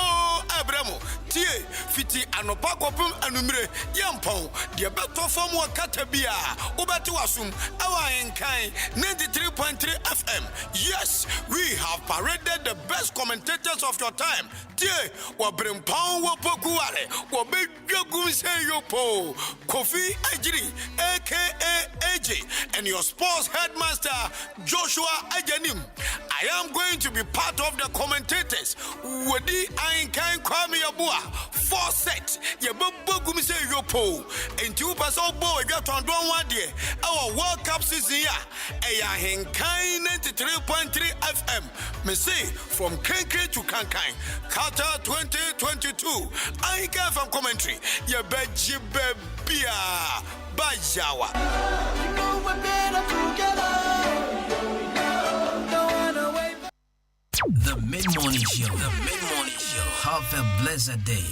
Abramo. Tie fiti anopakopum anumre yampon. The better form wa katabia. Ubati wasum our Ahenkan 93.3 FM. Yes, we have paraded the best commentators of your time. Tie wa brimpon wa pokuare. Kofi Ajiri, aka AJ, and your sports headmaster Joshua Ajanim. I am going to be part of the commentators. Wadi Ahenkan Kwame Yabua, 4 sets. Yabugumise Yopo, and 2 person boy got on one day. Our World Cup season here, Ahenkan 93.3 FM. Me say from Kenke to Kankai, Qatar 2022. Ahenkan from commentary, ya beji bebia bajawa. The Mid-Morning Show. The Mid-Morning Show. Have a blessed day.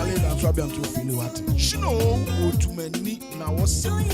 Charlie and Fabian to feel what. Shino, go to many now was simple.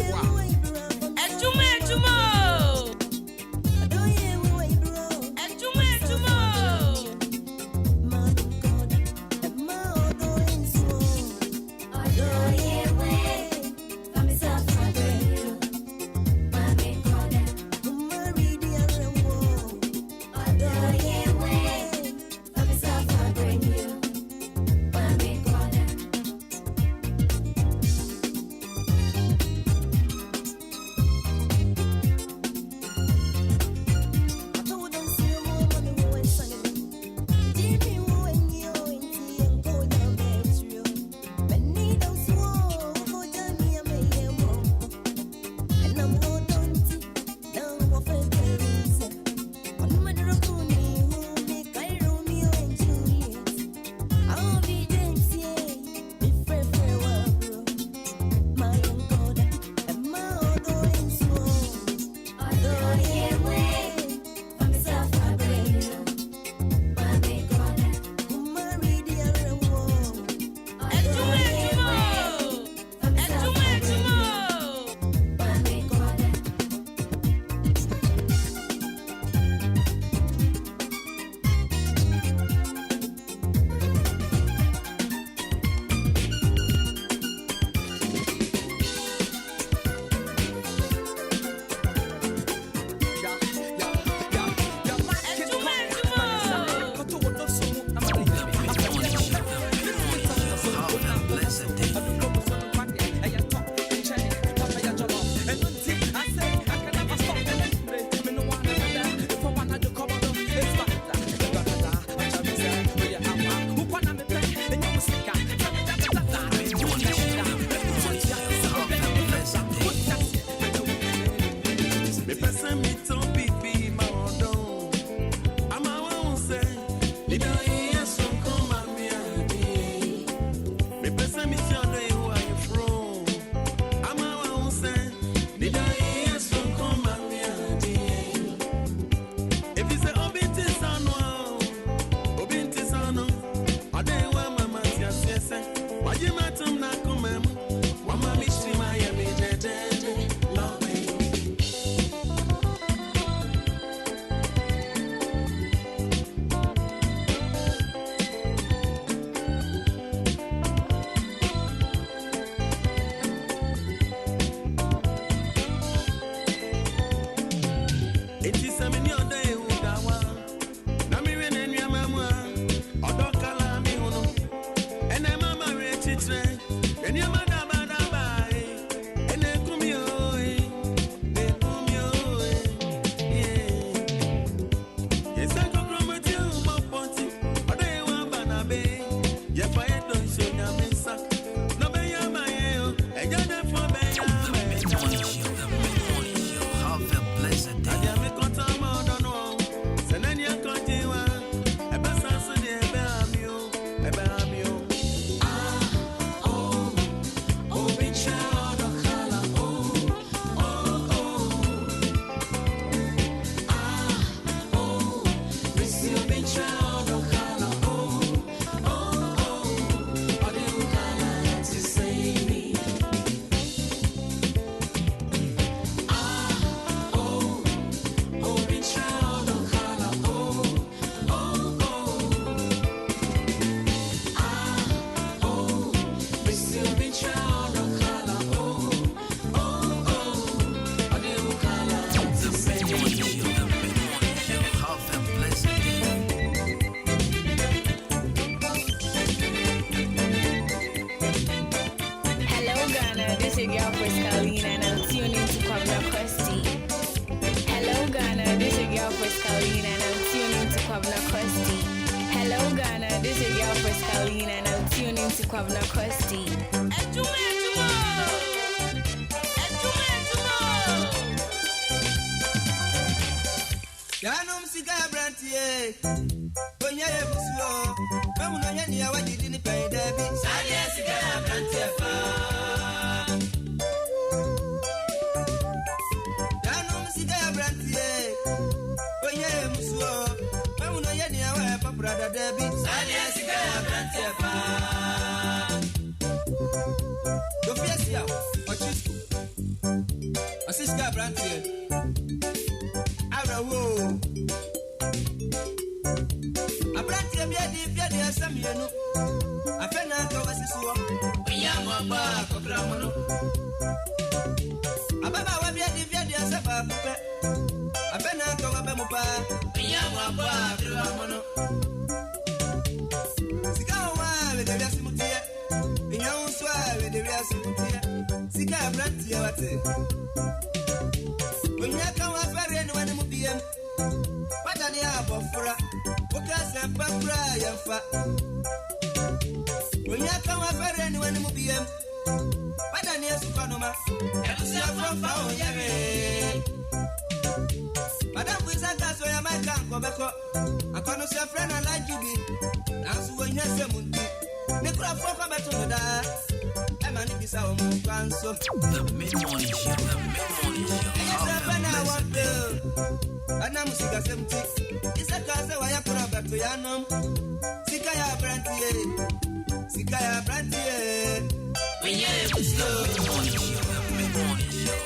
Brother Debbie, Sanya Sika, Brantia.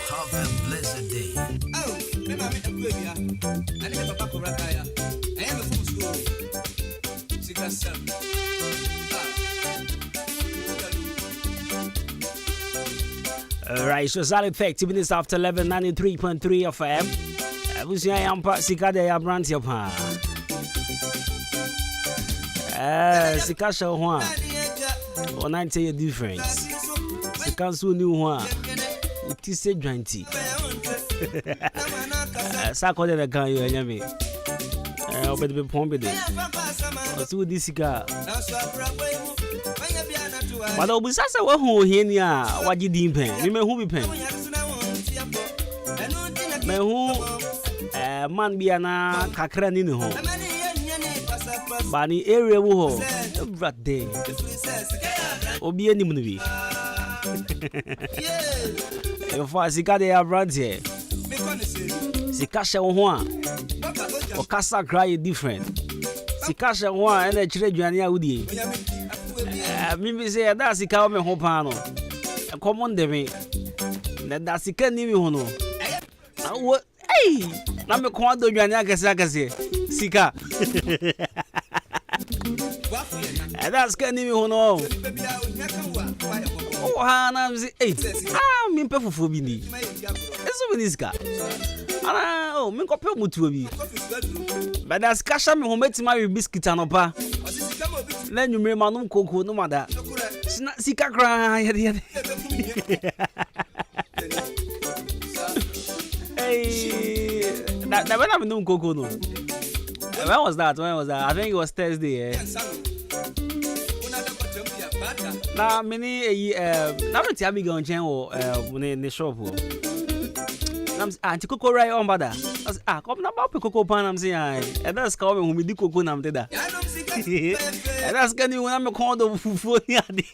Have a blessed day. Alright, so Sally Effect, 2 minutes after 11, 93.3 FM. Busia Yampa, Sikade Yabranti Yapa. Sika show one. Or 90 year difference. Sika so new one. It is a jointy. Sako de can you and me. I'll be pumping it. So this Sika. But I'll be Sasa who here, what you deem pen. You may who be pen. May who man be an kakran in home. Bani area wo right there. Obi any movie. If I Sika de around here. Sika show one. O kasa cry different. Sika show one and a children udi. Mimi say that's Sika me hopano. Come on de me. That's Sika ni me hono. What? Hey, na me kwa do dwan akase Sika. That's can me hono. Oh, na me say, hey, me pe fufu bi ni. Eso bi ni Sika. Oh, me ko pe mutu bi. But that's kasha me ho metima we biscuit anopa. Na nwumre manum koko no mada. Sika kra ya. Hey, that when I'm doing cocoa no. When was that? I think it was Thursday. Now many now it's a big on channel in the shop. I'm cocoa right on bada. Come na about cocoa pan I'm saying and that's coming who me di cocoa nam teda. And that's getting when I'm a corner of fufu ni adi.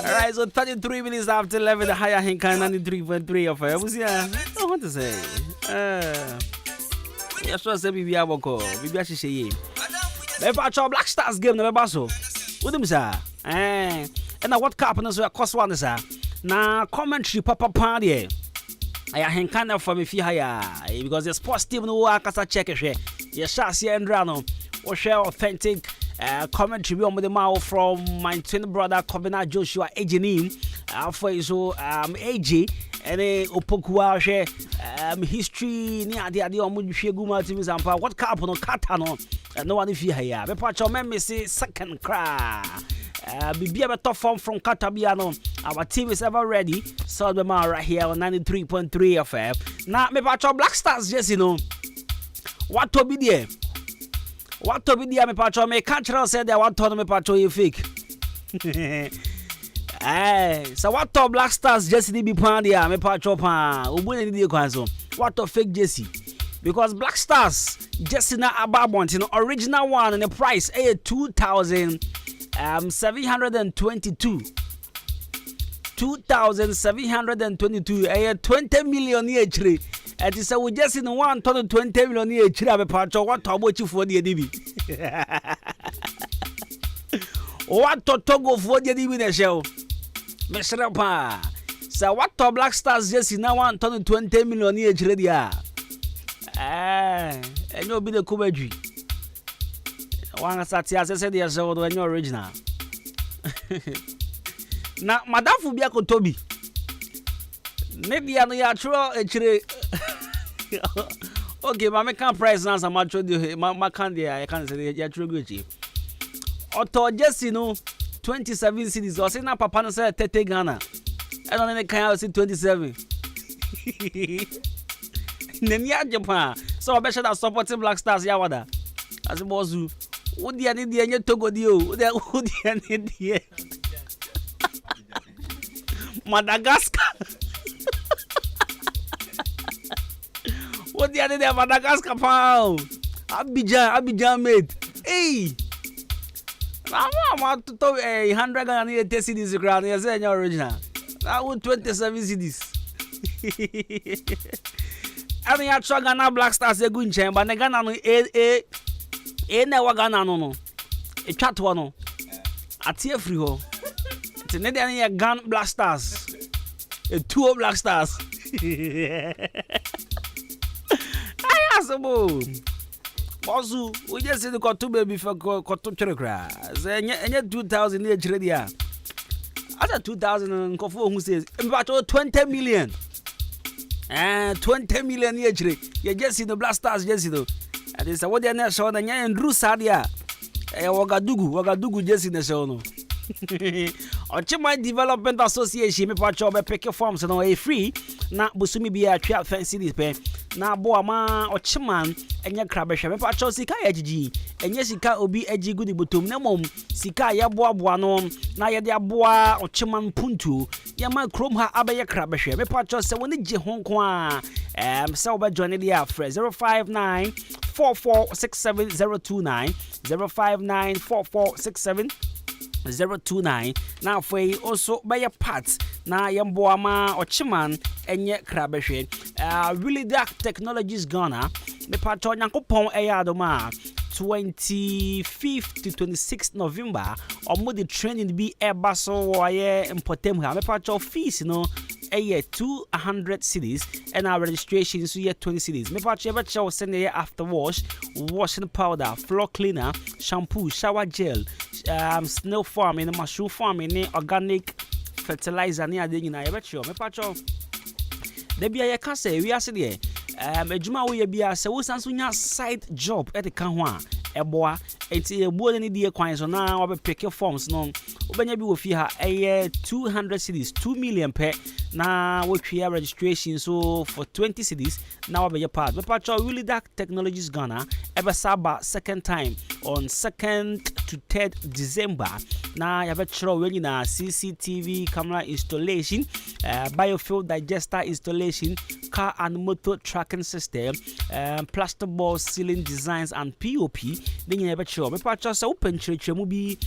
Alright, so 33 minutes after 11, the higher Ahenkan 93.3 of I want to say. Yeah, so say we are boko. We are she. If I try Black Stars game the basso. What them say? And now what happen is cost one sir. Na commentary papa party. I Ahenkan for me higher because the sports team no work as a check it. Yes, Shasi and Rano or share authentic commentary on the mouth from my twin brother Kobina Joshua Ejinim for his AG and Opokua share history near the idea of Guma teams and what cap on Katano no one if you here. The patch of memory say second cry. Be a top form from Catabiano. Our team is ever ready. So the man right here on 93.3 FM. Now me patch of Black Stars just you know. What to be there? What to be there, me patcho? Me cultural said that one told me patcho you fake. Hey, so what to Black Stars Jesse be pan there, me patcho pan. Ubuni di kwanzo. What to fake Jesse? Because Black Stars Jesse na ababont, you know, original one and the price 2,722. 2,722. 20 million each. And it's we just in 120 million each. Have patch of what about you for the DB? What to Togo for the DB the show? Mr. Pa. So what to Black Stars just now want to 20 million each ready. And you'll be the Kubeji. One Satia said yes, when you're original. Now, Madame Fubiako Toby. Maybe I'm not sure. Okay, but I can't price now. I'm actually my candy. I can't say you're true Gucci. Or just 27 cities. Or say now, Papa said 30 Ghana. I don't know. Can I say 27? Nenya Japan. So I bet that supporting Black Stars. Yawada. As a boss, what do you need? The Togo deal. What do you need? Madagascar. What the other day Madagascar pal? Abidjan mate. Hey. I'm to 180 cities ground. You say your original. That would 27 cities. I mean, I try Ghana Black Stars a good chamber. But Ghana no never Ghana no. A chat one. A tear free ho. It's a Ghana Black Stars. A two Black Stars. Also, we just said the Kotu baby for Kotu Chokra. And 2000 age ready. After 2000, Kofu who says, about 20 million. And 20 million age rate. You just see the Black Stars, just though. And they say, what they're not showing, and Drew Sadia. Wagadugu just in the show. No. Ochima Development Association me pacho be pick forms no e free na busumi bia twa fancy this pe na bo ama Ochima enye krabehwe me pacho sika ejiji enye sika obi eji gudi butom na mom sika ya boaboa no na ye de aboa Ochima mpuntu ya ma krom ha abaye krabehwe me pacho se woni je honko a se oba join dia free 059 4467029 0594467 now for also by your parts na yamboama Ochiman enye krabehwe really dark technologies Ghana me pato nyankopon Adwuma 25th to 26th November or the training be baso waye importem ha me pato fees a 200 cities and our registration so 20 cities. Me patch ever show send after wash, washing powder, floor cleaner, shampoo, shower gel, snail farming, mushroom farming, organic fertilizer near the ever show. Me patch there be a can say we are there. Ejuma we be a so side job at the Kanwa. Eboa enti ebuo ni die kwan so na obe pick forms no obenya bi wo fi ha 200 cities 2 million per na we twa registration so for 20 cities na obe part me patcho really dark technologies Ghana ebe saba second time on 2nd to 3rd December na ya be chro we na CCTV camera installation biofuel digester installation car and motor tracking system plasterboard ceiling designs and POP then you never show me patch so open church mu bi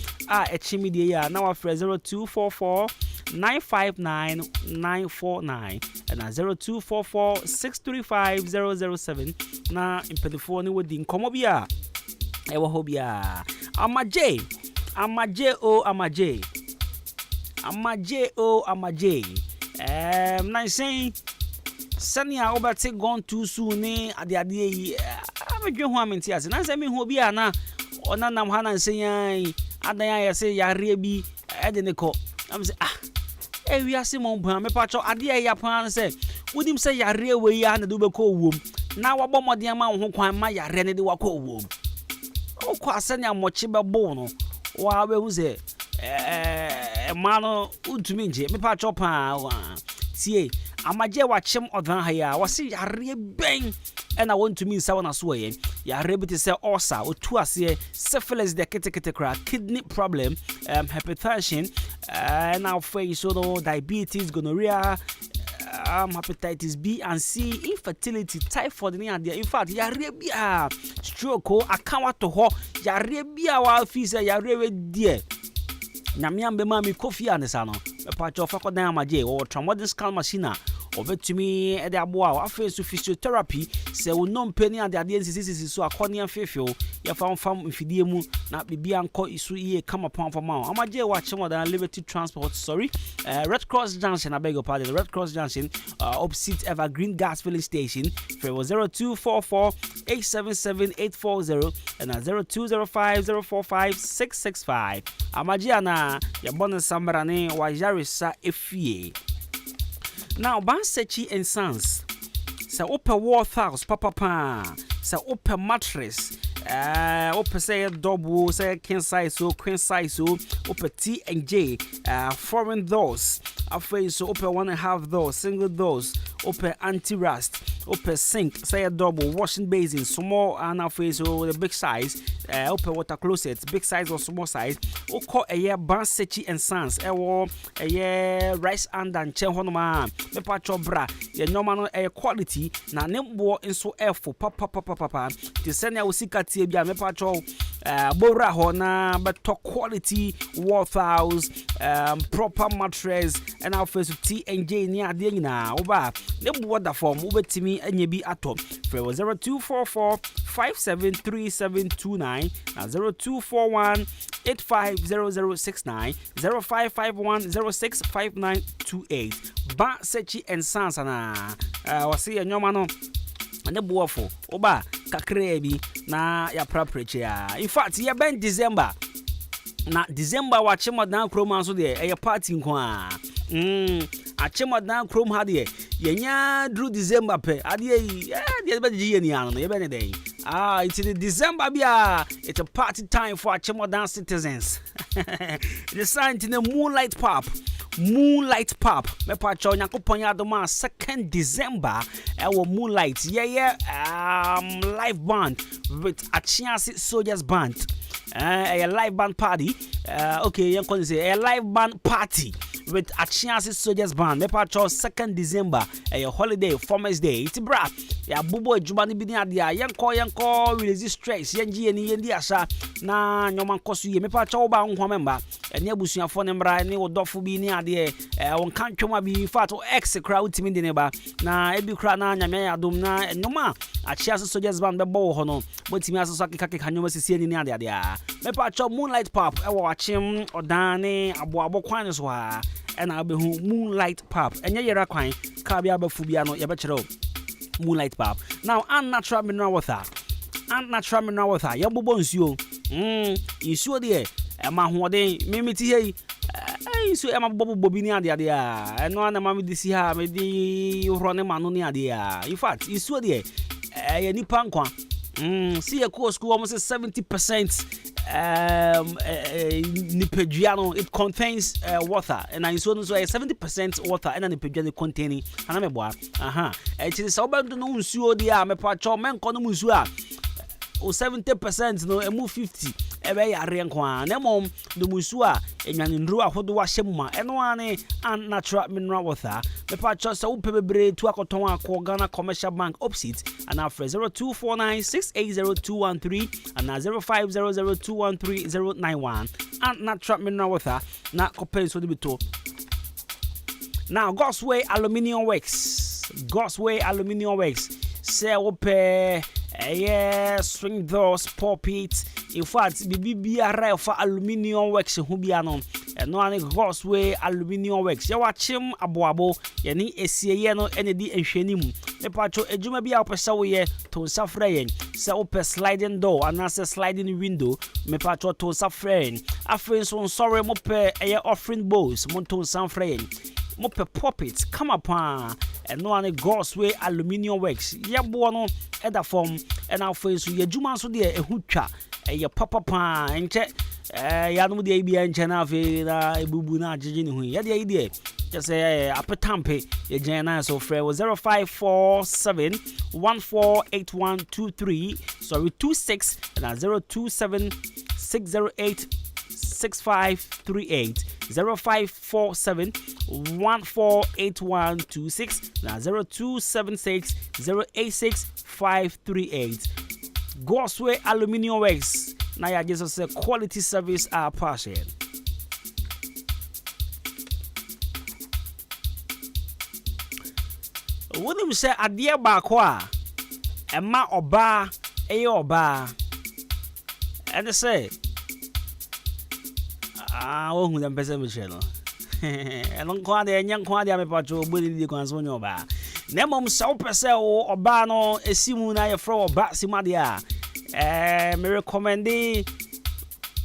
echimi dey ya now after 0244 959 949 and 0244 635 007 na impedifo ni wodi nkomo bia ewo ho bia amaje na say Sania obate gone too soon ade abedwe ho amenti ase na say me ho bia na ona nam ha na say adan ya say yare bi ede ne ko am say wi ase mo ban me pacho ade ya pan say wodim say yare we ya na do be ko wom na wabo modern ma ho kwan ma yare ne de wako wom o ko asania mochi be bo no wa be hu say ma no utumi nje me pacho pa tie amaje wachem odan ha ya wase yare ben and I want to mean someone as well. Ya rebiti say ulcer, otu ase, syphilis, the kidney problem, hypertension, now face so diabetes, gonorrhea, hepatitis B and C, infertility, typhoid, in fact, ya rebia stroke, akawa to ho, ya rebia wa fisa, ya rebe die. Nyamiambe mami kofi anesano, a patch of Fakodan Maje or Tramodis Cal Machina. obetumi e de aboa afa so physiotherapy se wo no mpani ade ade nsisi so akɔne afefeo ya fam mfidie mu na bibia nkɔ isu iye kama pamfama amaje wa chemoda Liberty Transport Red Cross Junction, I beg your pardon, Red Cross Junction, opposite Evergreen Gas Filling Station. For 0244 877 840 and 0205 045 Amajiana, Yabon Sambarane, Wajarisa Efie. Now, Bansechi and Sons, so open Warhouse, Papa, so open mattress. Open say double, say king size, so queen size, so open T&J, foreign doors. After so open 1.5 doors, single doors, open anti-rust, open sink, say a double, washing basin, small and after so the big size, open water closet, big size or small size. O call a year Bansechi and Sons, a year rice and Chenhonoma, the patro bra, your normal air quality, na nimbo in so air for papa, the senior will see cat me patro, Bora Hona, but top quality Warhouse, proper mattress. And our first T&J near Dina, Oba, the water form, over to me and you be at top. For 0244 573729, 0241 850069, 0551 065928. Ba Sechi and Sansana, was see a Yomano. And the buffo, Oba, Kakrebi, na ya praprecha. In fact, ya ben December. Na December watch him down chrome so there a party kwa achema down chrome ha there yenya drew December pe ade the be ye ni ano ye be ne dey it's the December bia it's a party time for achema down citizens the sign in the moonlight pop me pa cho nyakopon ya doma 2nd December moonlight live band with Achiasi Soldiers Band. A live band party. Okay, you can say a live band party with Achiasi Soldiers Band. Me patch 2nd December. A holiday, Farmers Day. It's bra. Ya bubo jumani bini adia. Yanko release stress. Yanji yendi asa na nyoman kosu ye. Me patch oba unwa member. Eni abusu ya phone mbra eni odofu bini adia. On can't choma bi fato ex crowd timi dineba. Na ebi kra na nyame ya dum na nyoma Achiasi Soldiers Band bebo hono. But timi aso so kake kanyoma sisi ni adia. Me patch Moonlight Pop. Watching Odane Abu Kwan so ha. And I'll be Moonlight Pop. And yera kwan Kabia Fubiano Yabachero Moonlight Pop. Now unnatural mineral water. Unnatural mineral water. Yabubons you. You sure dear. Emma Hode Mimiti hey. So Emma Bobini adia. And no one mammy this year maybe run a manoni adia. In fact, you sure dear. Nipankwa. See a course almost 70%. Nipediano, it contains water, and I saw 70% water and Nipediano containing Anameboa. It is about to know Sue, the army patch, man, Conomusua. Or 70% no, and move 50. Ebe ya renkwa na mom do musua enyanindru ahodo wa shemuma eno ane unnatural mineral water me pa cho so pebebre tu akoton akọ Ghana Commercial Bank opposite and after 0249680213 and 0500213091 unnatural mineral water na kopen so debito. Now Gosway Aluminium Works say ope swing doors pulpit. In fact, BBB arrive for aluminium works who be anon. And no one Gosway Aluminium Works. Ya watchim aboabo, yani esie no enedi enhwenim. E pacho ejuma bia opesa wo ye to safrayen. Se ope sliding door and as a sliding window, me pacho to safrayen. Afren so sorry mo pe offering bowls, mo to safrayen. Mo pe pulpit come upon. And no one Gosway Aluminium Works. Ya bono eda form and our face so ye juma so de ehutwa. Your papa pa enche yanu de bia enche na fe na ebubu na agege ni hu ya de idea just apetampe ye jena so frɛ 0547 148123 sorry 26 and 027 608 6538 0547 148126 na 0276 086 538 Gosway Aluminium Works. Now ya just say quality service are passing. When you say a dear bakwa, a ma oba, a oba, and they say, oh, who them person Michelle. And on quad and young quad, I'm a patrol, bully the consumer bar. Nemom so per se or bano, a simuna, a fro, batsimadia. Me recommend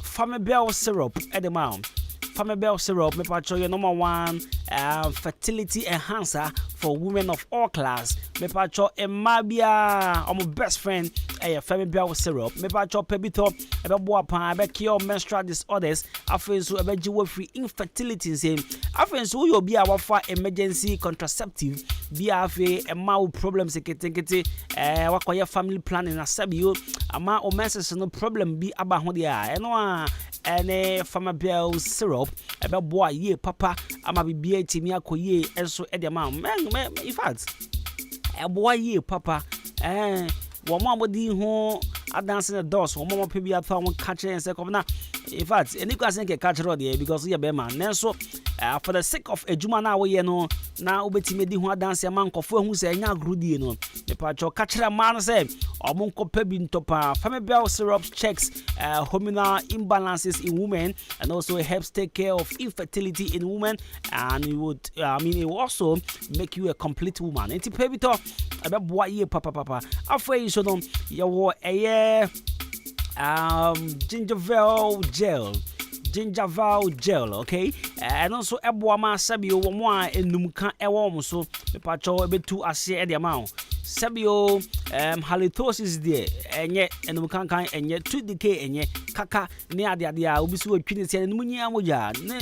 Family Bell syrup at the mount. Family Bell syrup, me patrol your number 1 fertility enhancer for women of all class. Me patrol a mabia, my best friend, a Family Bell syrup. Me patrol pebito, a boapa, a cure menstrual disorders. I feel so a jewel free infertility. I feel so you'll be our for emergency contraceptive. Be a mau problems, what your family planning a sabio, a ma or message no problem be about hodia, and a Family Bell syrup, about boy ye papa, ama be timia koye, and so at the amount. Man, in fact, a boy ye papa, one mama did home, I dance in the doors, one mama maybe I thought one catcher and say, come now. In fact, any question can catch road here because you're a man. So, for the sake of Adwuma now, we know now Betty made the dance a man of who say, now Grudy, no. The patch or catcher a man say, or Monko Pebin topa, Family Bell syrup checks hormonal imbalances in women and also helps take care of infertility in women. And it would, it will also make you a complete woman. And to Pebito, about what year, papa, after you should know, you were a year. Gingerval gel, okay? And also Adwuma Sabio one enumka ewom so me pacho be two ase e de amount. Sabio halitosis there enye enumka kan enye 2dk enye kaka ne ade ade a obi so atwini se enum nyia moja ne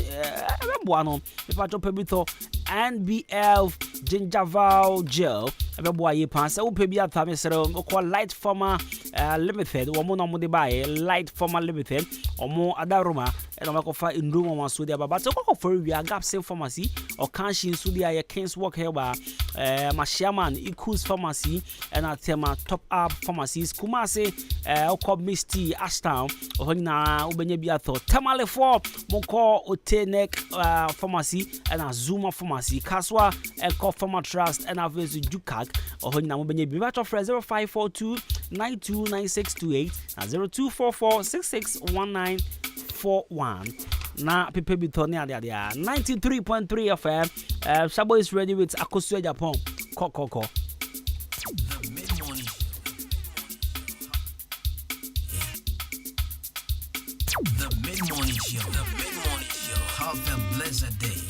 eboa no me pacho pebito NBL gingerval gel eboa ye pan se wo pebi ata me sere ko light former limited wo no mo de buy light former limited omo Adwuma and I'm going to in room on so there, but so for we are gap same pharmacy or can't so there your Kings work here by my chairman equals pharmacy and I tell my top up pharmacies Kumasi called Misty Ashtown or na Ubenya Biato Tamale 4 Moko Otenek pharmacy and Azuma pharmacy Kaswa and call Pharma Trust and I've visited Jukak or na Ubenya Biato 0542 929628 and 0244 661941 na people be turning at 93.3 FM. Sabo is ready with Akosua Japan. Ko. The mid-morning show. Have a blessed day.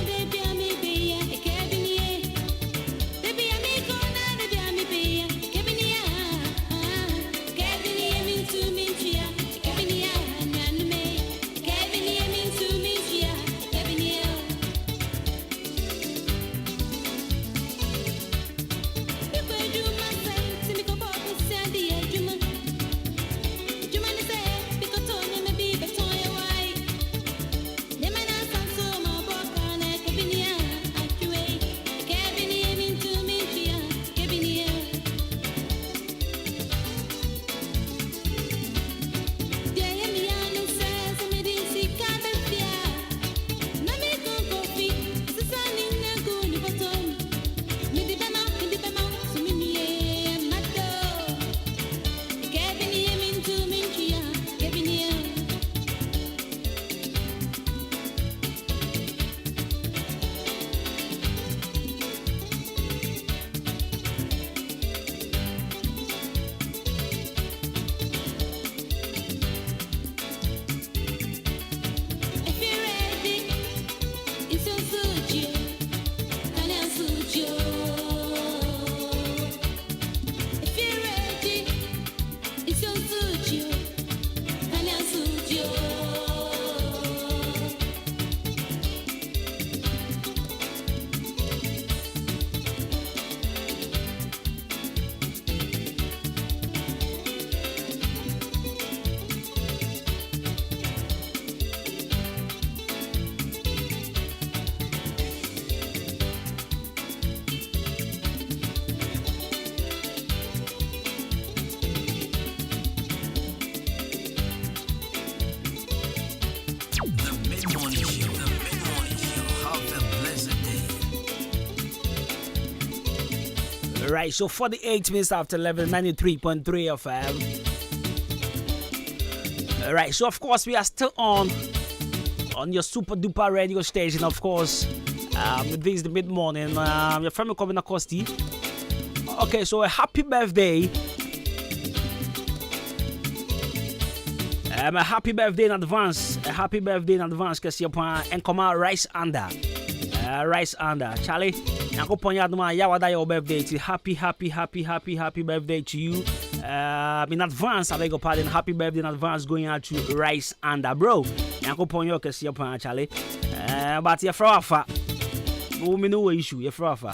Baby, Right, so 48 minutes after 11, 93.3 FM. Right, so of course we are still on your super duper radio station, of course. This is the mid morning. Your friend coming across the. Okay, so a happy birthday. A happy birthday in advance. A happy birthday in advance. Because you're and come out rice under. Rice under. Charlie, Adwuma, yawada your birthday. Happy birthday to you. In advance, I beg your pardon. Happy birthday in advance going out to rice under, bro. Charlie. But you're from afar. We know what issue. You're from afar.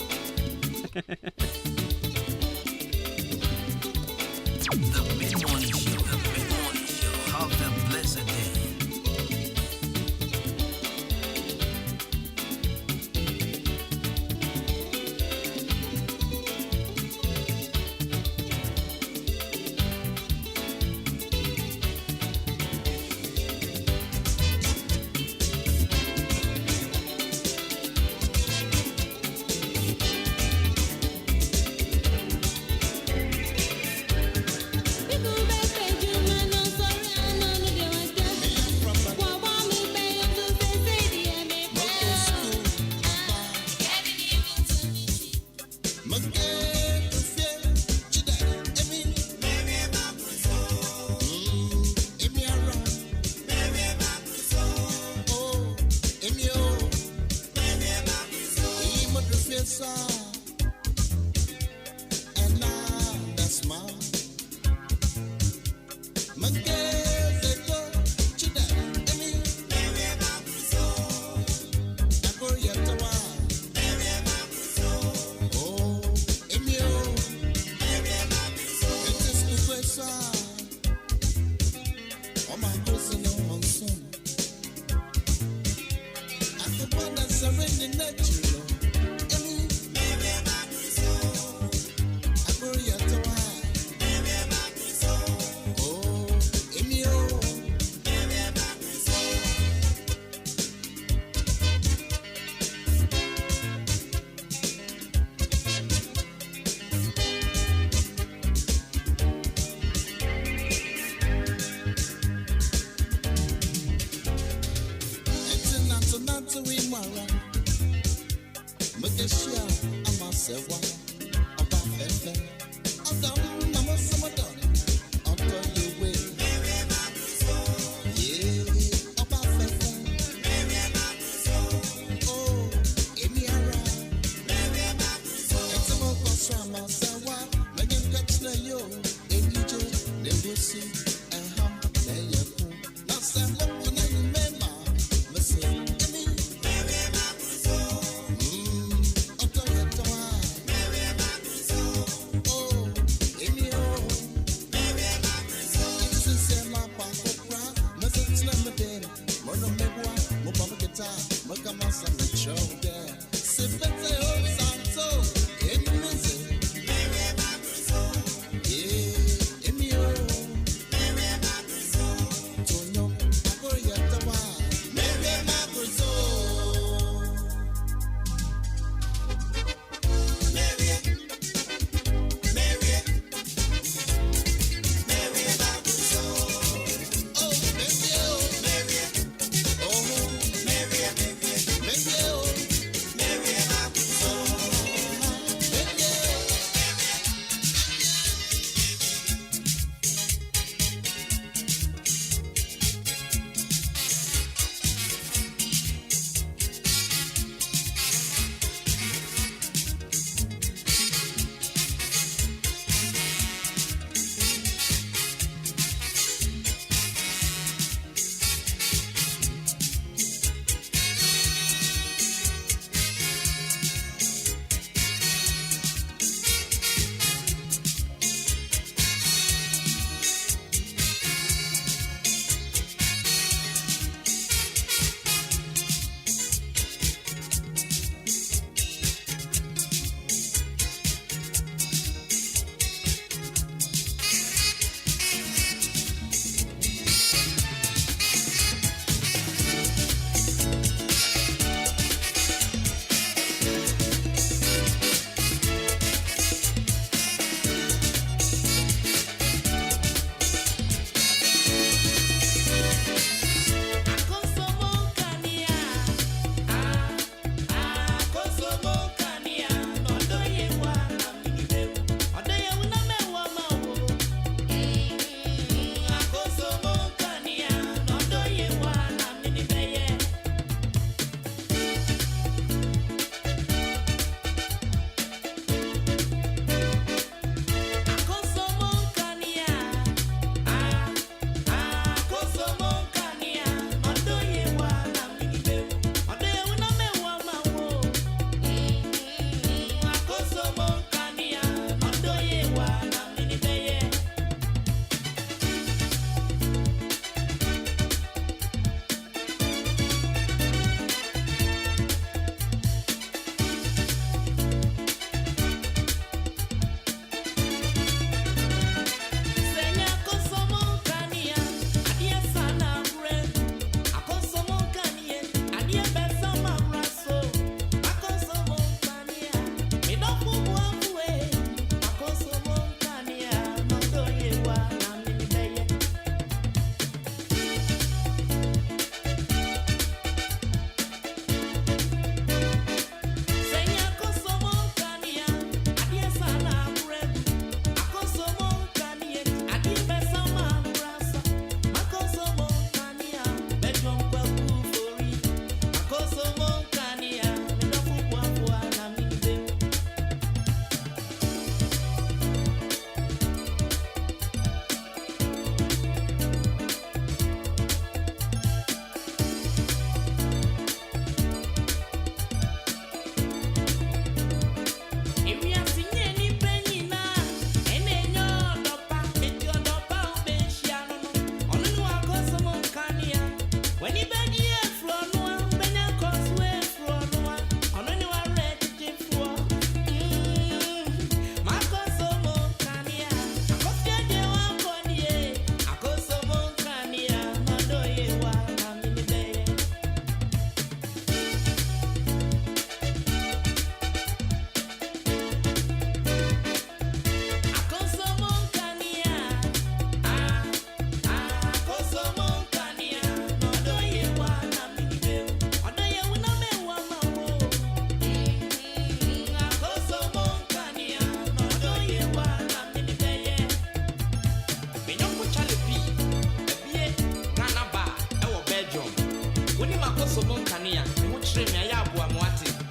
so mon kania mo kyerɛ me ayɛ aboa mo ate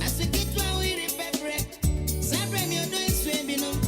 As we get where we remember, Sabrina, you're doing swimming.